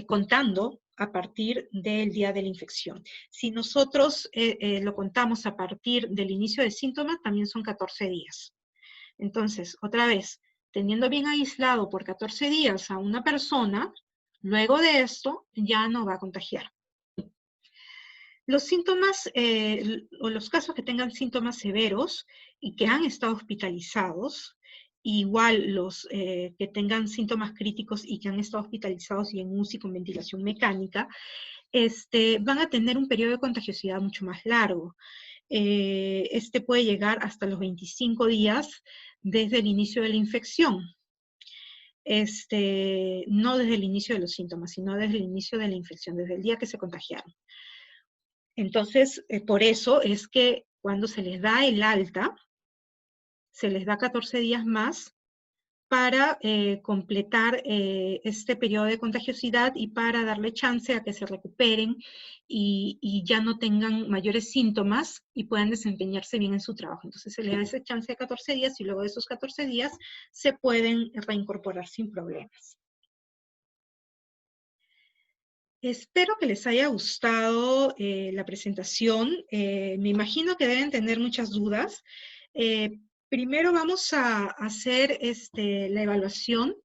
contando a partir del día de la infección. Si nosotros lo contamos a partir del inicio del síntoma, también son 14 días. Entonces, otra vez, teniendo bien aislado por 14 días a una persona, luego de esto ya no va a contagiar. Los síntomas o los casos que tengan síntomas severos y que han estado hospitalizados, igual los que tengan síntomas críticos y que han estado hospitalizados y en UCI con ventilación mecánica, van a tener un periodo de contagiosidad mucho más largo. Este puede llegar hasta los 25 días desde el inicio de la infección. No desde el inicio de los síntomas, sino desde el inicio de la infección, desde el día que se contagiaron. Entonces, por eso es que cuando se les da el alta, se les da 14 días más para completar este periodo de contagiosidad y para darle chance a que se recuperen y ya no tengan mayores síntomas y puedan desempeñarse bien en su trabajo. Entonces se les da esa chance de 14 días y luego de esos 14 días se pueden reincorporar sin problemas. Espero que les haya gustado la presentación. Me imagino que deben tener muchas dudas. Primero vamos a hacer la evaluación.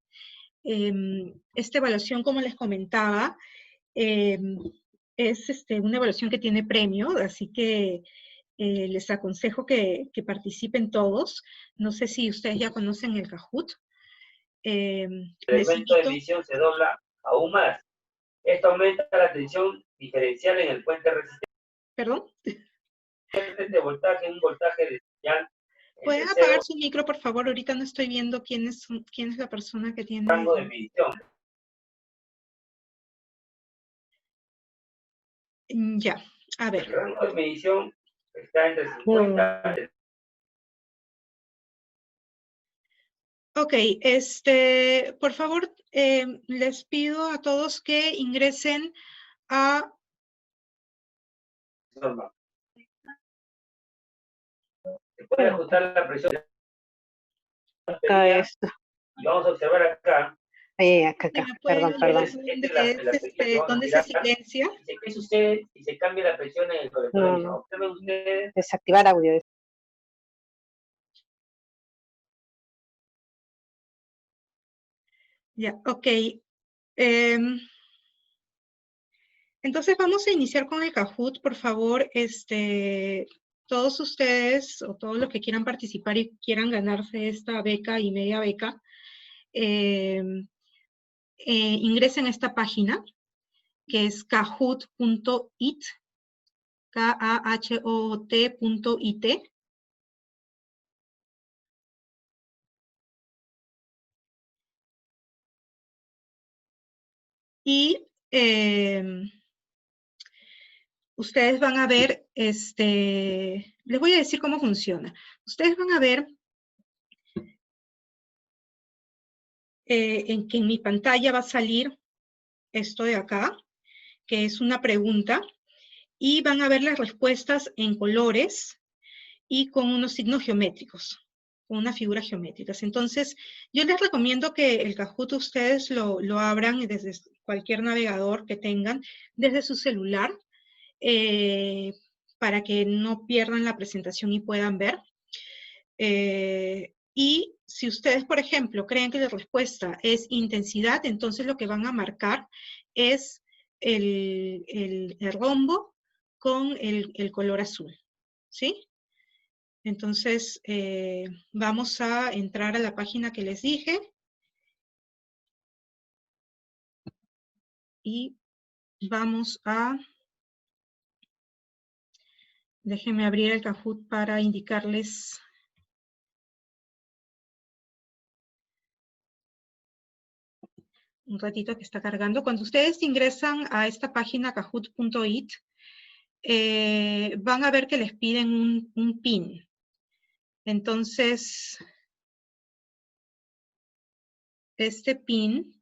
Esta evaluación, como les comentaba, es una evaluación que tiene premio, así que les aconsejo que participen todos. No sé si ustedes ya conocen el Kahoot. El elemento de medición se dobla aún más. Esto aumenta la tensión diferencial en el puente resistente. ¿Perdón? De voltaje, un voltaje de señal. ¿Pueden apagar su micro, por favor? Ahorita no estoy viendo quién es la persona que tiene... Rango de medición. Ya, a ver. El rango de medición está entre 50... Ok, por favor, les pido a todos que ingresen a... Normal. Se puede ajustar la presión. Acá está. Y vamos a observar acá. Acá. Perdón. ¿Dónde se silencia? ¿Qué sucede si se cambia la presión en el colector? No. Observen ustedes. Desactivar audio. Ya, ok. Entonces vamos a iniciar con el Kahoot, por favor. Todos ustedes o todos los que quieran participar y quieran ganarse esta beca y media beca, ingresen a esta página que es kahoot.it, Kahoot.it. Y ustedes van a ver, les voy a decir cómo funciona. Ustedes van a ver que en mi pantalla va a salir esto de acá, que es una pregunta, y van a ver las respuestas en colores y con unos signos geométricos, con unas figuras geométricas. Entonces, yo les recomiendo que el Kahoot ustedes lo abran desde cualquier navegador que tengan, desde su celular, para que no pierdan la presentación y puedan ver. Y si ustedes, por ejemplo, creen que la respuesta es intensidad, entonces lo que van a marcar es el rombo con el color azul, ¿sí? Entonces, vamos a entrar a la página que les dije. Y vamos a... Déjenme abrir el Kahoot para indicarles... Un ratito que está cargando. Cuando ustedes ingresan a esta página kahoot.it, van a ver que les piden un PIN. Entonces, este PIN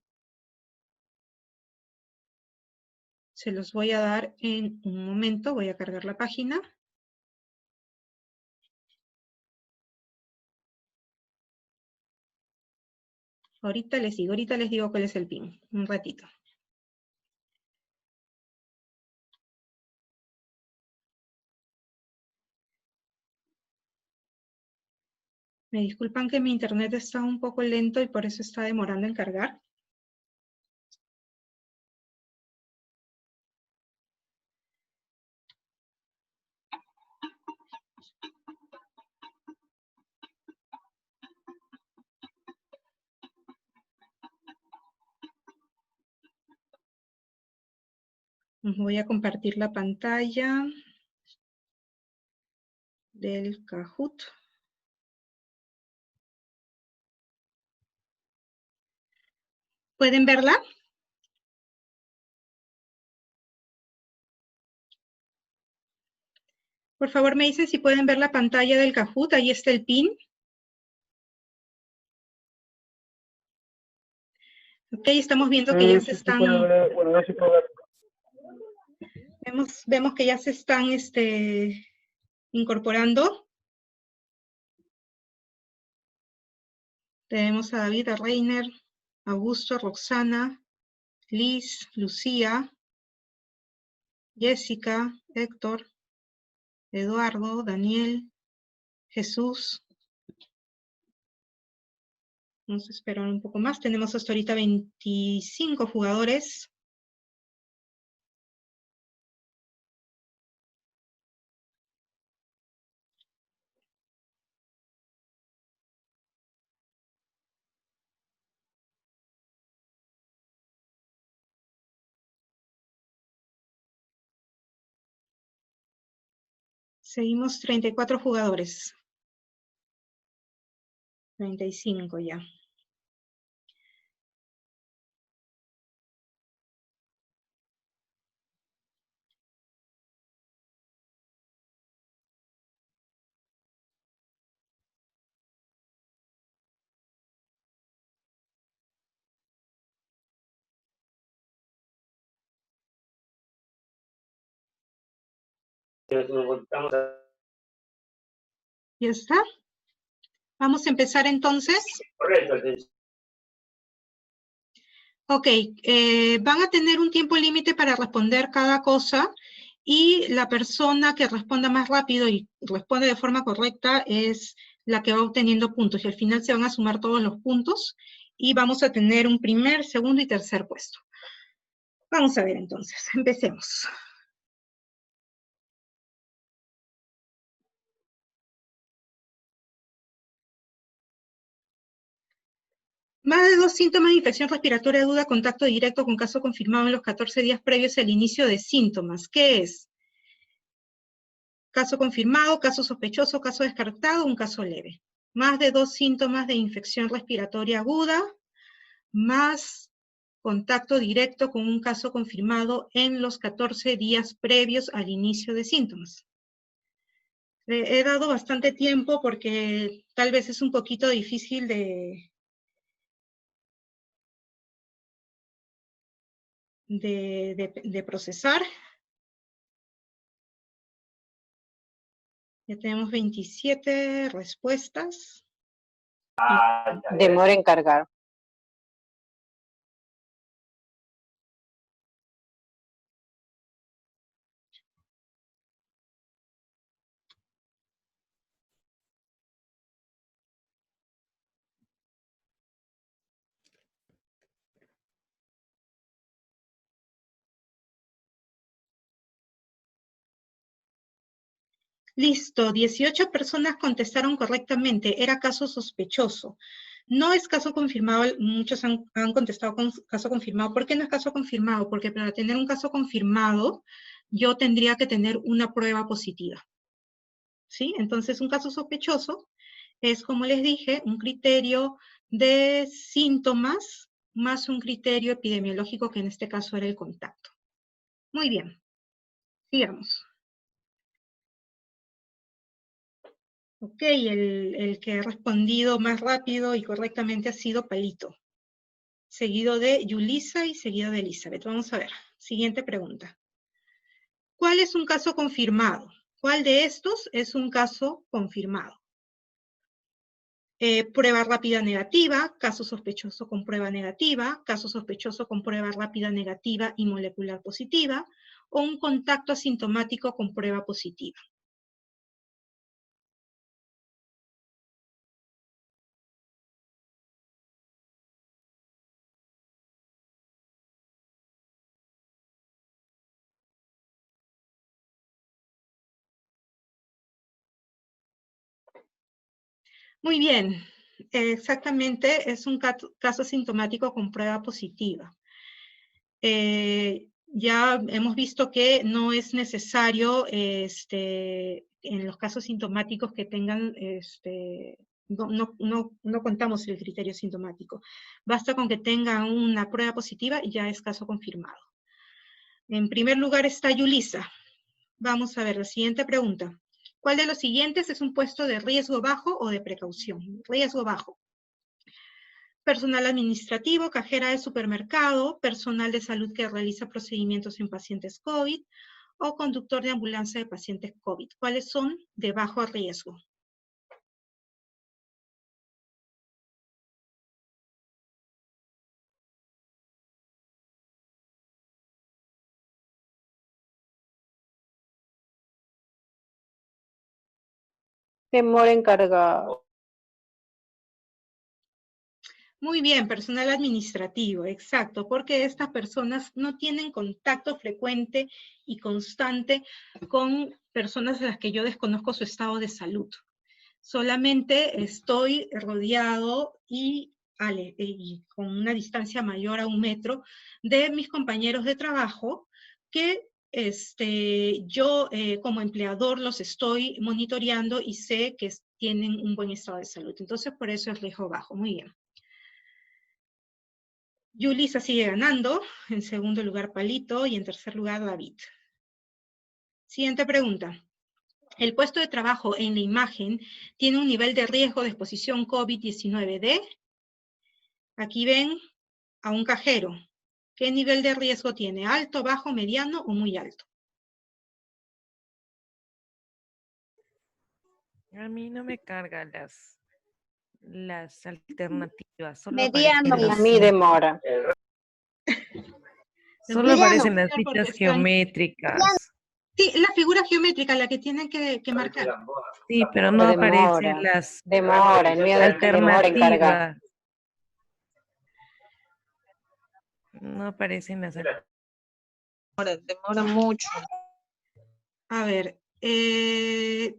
Se los voy a dar en un momento. Voy a cargar la página. Ahorita les digo cuál es el PIN. Un ratito. Me disculpan que mi internet está un poco lento y por eso está demorando en cargar. Voy a compartir la pantalla del Kahoot. ¿Pueden verla? Por favor, me dicen si pueden ver la pantalla del Kahoot. Ahí está el PIN. Ok, estamos viendo que ya se están... Vemos que ya se están incorporando. Tenemos a David, a Reiner, Augusto, Roxana, Liz, Lucía, Jessica, Héctor, Eduardo, Daniel, Jesús. Vamos a esperar un poco más. Tenemos hasta ahorita 25 jugadores. Seguimos 34 jugadores. 35 ya. ¿Ya está? Vamos a empezar entonces. Correcto. Ok, van a tener un tiempo límite para responder cada cosa y la persona que responda más rápido y responde de forma correcta es la que va obteniendo puntos. Y al final se van a sumar todos los puntos y vamos a tener un primer, segundo y tercer puesto. Vamos a ver entonces, empecemos. Más de 2 síntomas de infección respiratoria aguda, contacto directo con caso confirmado en los 14 días previos al inicio de síntomas. ¿Qué es? Caso confirmado, caso sospechoso, caso descartado, un caso leve. Más de 2 síntomas de infección respiratoria aguda, más contacto directo con un caso confirmado en los 14 días previos al inicio de síntomas. Le he dado bastante tiempo porque tal vez es un poquito difícil de procesar. Ya tenemos 27 respuestas. Demora en cargar. Listo, 18 personas contestaron correctamente, era caso sospechoso. No es caso confirmado, muchos han contestado con caso confirmado. ¿Por qué no es caso confirmado? Porque para tener un caso confirmado, yo tendría que tener una prueba positiva. ¿Sí? Entonces, un caso sospechoso es, como les dije, un criterio de síntomas más un criterio epidemiológico, que en este caso era el contacto. Muy bien, sigamos. Ok, el que ha respondido más rápido y correctamente ha sido Palito, seguido de Yulisa y seguido de Elizabeth. Vamos a ver. Siguiente pregunta. ¿Cuál es un caso confirmado? ¿Cuál de estos es un caso confirmado? Prueba rápida negativa, caso sospechoso con prueba negativa, caso sospechoso con prueba rápida negativa y molecular positiva, o un contacto asintomático con prueba positiva. Muy bien, exactamente, es un caso asintomático con prueba positiva. Ya hemos visto que no es necesario, en los casos sintomáticos que tengan, no contamos el criterio sintomático. Basta con que tengan una prueba positiva y ya es caso confirmado. En primer lugar está Yulisa. Vamos a ver la siguiente pregunta. ¿Cuál de los siguientes es un puesto de riesgo bajo o de precaución? Riesgo bajo. Personal administrativo, cajera de supermercado, personal de salud que realiza procedimientos en pacientes COVID o conductor de ambulancia de pacientes COVID. ¿Cuáles son de bajo riesgo? Temor encargado. Muy bien, personal administrativo, exacto, porque estas personas no tienen contacto frecuente y constante con personas a las que yo desconozco su estado de salud. Solamente estoy rodeado y con una distancia mayor a 1 metro de mis compañeros de trabajo que yo como empleador los estoy monitoreando y sé que tienen un buen estado de salud. Entonces, por eso es riesgo bajo. Muy bien. Yulisa sigue ganando, en segundo lugar Palito y en tercer lugar David. Siguiente pregunta. El puesto de trabajo en la imagen tiene un nivel de riesgo de exposición COVID-19 de... Aquí ven a un cajero. ¿Qué nivel de riesgo tiene? ¿Alto, bajo, mediano o muy alto? A mí no me cargan las alternativas. Solo Mediano. aparecen A mí demora. Solo aparecen las Porque fichas están- geométricas. Sí, la figura geométrica, la que tienen que marcar. Sí, pero no aparecen las Demora, el miedo es que demora en cargar. alternativas. No aparecen las Demora mucho. A ver, es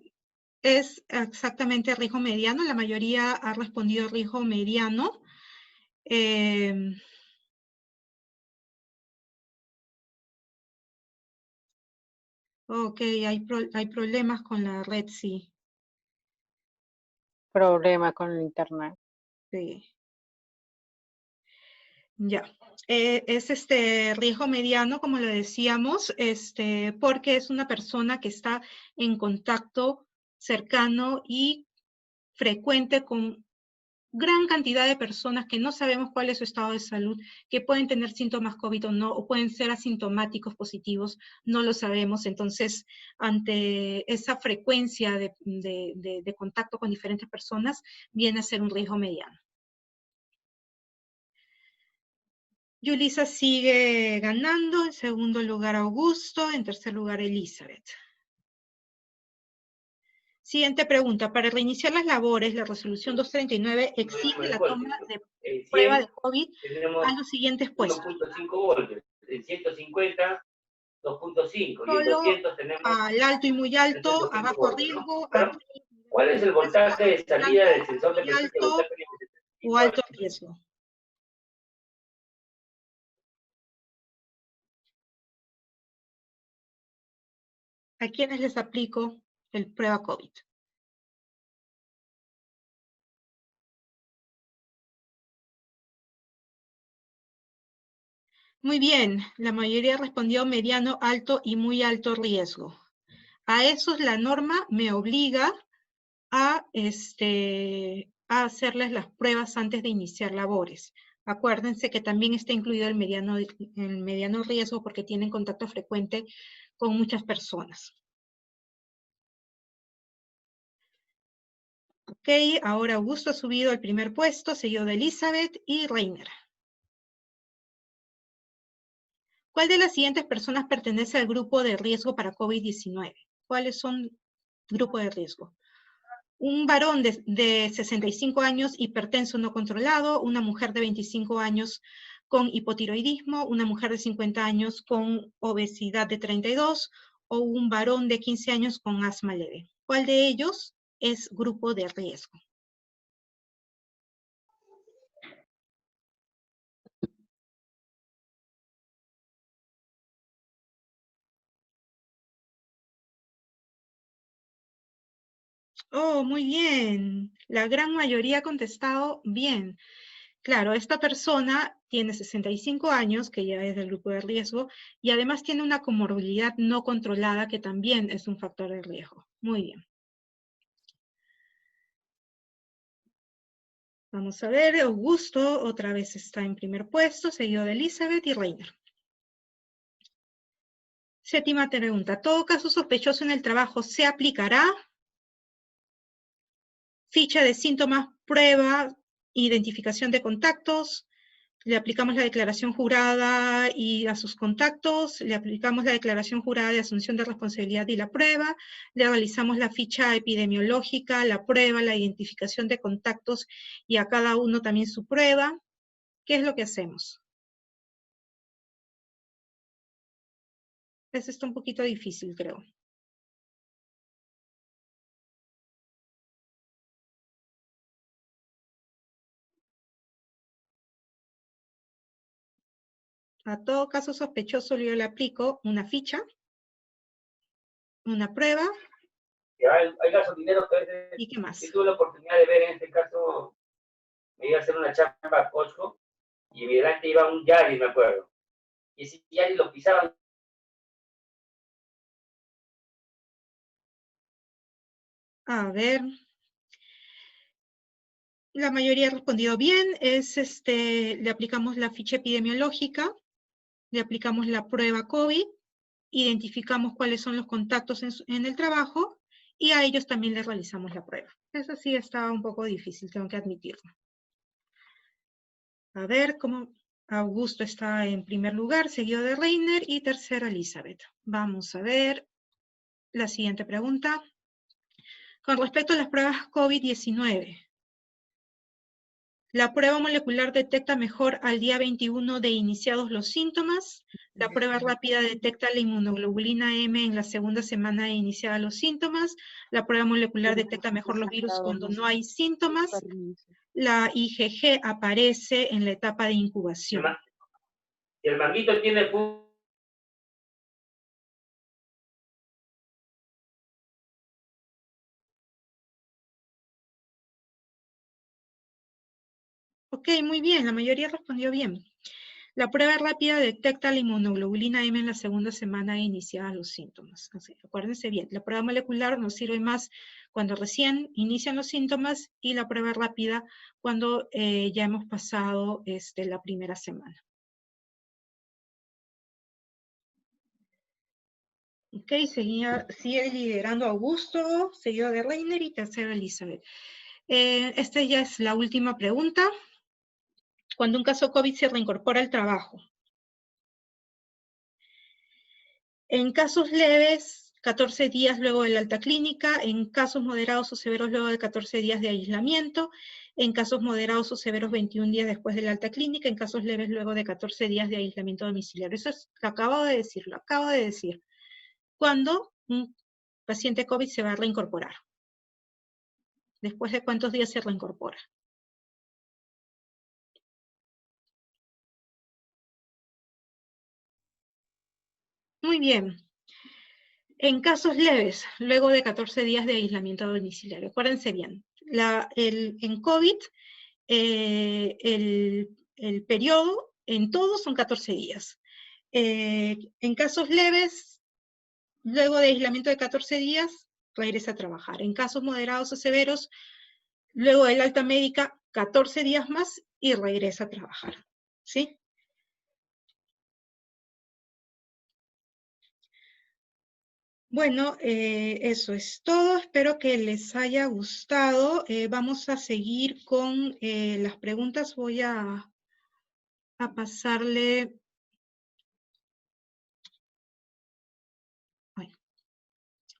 exactamente riesgo mediano. La mayoría ha respondido riesgo mediano. Ok, hay problemas con la red, sí. Problema con el internet. Sí. Ya. Es riesgo mediano, como lo decíamos, porque es una persona que está en contacto cercano y frecuente con gran cantidad de personas que no sabemos cuál es su estado de salud, que pueden tener síntomas COVID o no, o pueden ser asintomáticos positivos, no lo sabemos. Entonces, ante esa frecuencia de contacto con diferentes personas, viene a ser un riesgo mediano. Yulisa sigue ganando, en segundo lugar Augusto, en tercer lugar Elizabeth. Siguiente pregunta. Para reiniciar las labores, la resolución 239 exige la toma de prueba de COVID a los siguientes puestos. 1.5 voltios. En 150, 2.5. Y en Solo 200 tenemos... al alto y muy alto, a bajo voltios, riesgo, ¿no? ¿Cuál es el voltaje de salida del sensor de presencia de voltaje? O alto riesgo. ¿A quiénes les aplico el prueba COVID? Muy bien, la mayoría respondió mediano, alto y muy alto riesgo. A esos la norma me obliga a hacerles las pruebas antes de iniciar labores. Acuérdense que también está incluido el mediano riesgo porque tienen contacto frecuente con muchas personas. Ok, ahora Augusto ha subido al primer puesto, seguido de Elizabeth y Reiner. ¿Cuál de las siguientes personas pertenece al grupo de riesgo para COVID-19? ¿Cuáles son grupos de riesgo? Un varón de 65 años hipertenso no controlado, una mujer de 25 años con hipotiroidismo, una mujer de 50 años con obesidad de 32 o un varón de 15 años con asma leve. ¿Cuál de ellos es grupo de riesgo? Oh, muy bien. La gran mayoría ha contestado bien. Claro, esta persona tiene 65 años, que ya es del grupo de riesgo, y además tiene una comorbilidad no controlada, que también es un factor de riesgo. Muy bien. Vamos a ver, Augusto otra vez está en primer puesto, seguido de Elizabeth y Reiner. Séptima pregunta. ¿Todo caso sospechoso en el trabajo se aplicará? Ficha de síntomas, prueba, identificación de contactos. Le aplicamos la declaración jurada y a sus contactos, le aplicamos la declaración jurada de asunción de responsabilidad y la prueba, le realizamos la ficha epidemiológica, la prueba, la identificación de contactos y a cada uno también su prueba. ¿Qué es lo que hacemos? Eso está un poquito difícil, creo. A todo caso sospechoso yo le aplico una ficha, una prueba. Hay gasolineros que a veces, ¿Y qué más? si tuve la oportunidad de ver en este caso, me iba a hacer una chamba a Costco y delante iba un Yari, me acuerdo. Y ese Yari lo pisaban. A ver. La mayoría ha respondido bien. Le aplicamos la ficha epidemiológica, le aplicamos la prueba COVID, identificamos cuáles son los contactos en el trabajo y a ellos también les realizamos la prueba. Eso sí está un poco difícil, tengo que admitirlo. A ver cómo Augusto está en primer lugar, seguido de Reiner y tercero Elizabeth. Vamos a ver la siguiente pregunta. Con respecto a las pruebas COVID-19, la prueba molecular detecta mejor al día 21 de iniciados los síntomas. La prueba rápida detecta la inmunoglobulina M en la segunda semana de iniciados los síntomas. La prueba molecular detecta mejor los virus cuando no hay síntomas. La IgG aparece en la etapa de incubación. Si el manguito tiene... Ok, muy bien, la mayoría respondió bien. La prueba rápida detecta la inmunoglobulina M en la segunda semana de iniciados los síntomas. Así, acuérdense bien, la prueba molecular nos sirve más cuando recién inician los síntomas y la prueba rápida cuando ya hemos pasado la primera semana. Ok, sigue liderando Augusto, seguido de Reiner y tercero Elizabeth. Esta ya es la última pregunta. Cuando un caso COVID se reincorpora al trabajo. En casos leves, 14 días luego de la alta clínica. En casos moderados o severos, luego de 14 días de aislamiento. En casos moderados o severos, 21 días después de la alta clínica. En casos leves, luego de 14 días de aislamiento domiciliario. Eso lo acabo de decir. ¿Cuándo un paciente COVID se va a reincorporar? ¿Después de cuántos días se reincorpora? Muy bien. En casos leves, luego de 14 días de aislamiento domiciliario. Acuérdense bien, en COVID, el periodo en todos son 14 días. En casos leves, luego de aislamiento de 14 días, regresa a trabajar. En casos moderados o severos, luego del alta médica, 14 días más y regresa a trabajar, ¿sí? Bueno, eso es todo. Espero que les haya gustado. Vamos a seguir con las preguntas. Voy a pasarle... Ay,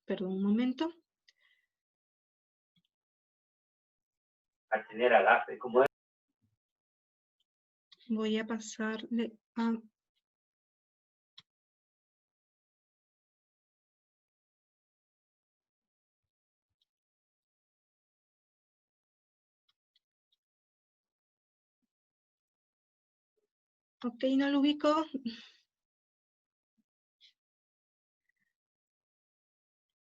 perdón un momento. A tener agape, como es. Voy a pasarle a... Ok, no lo ubico.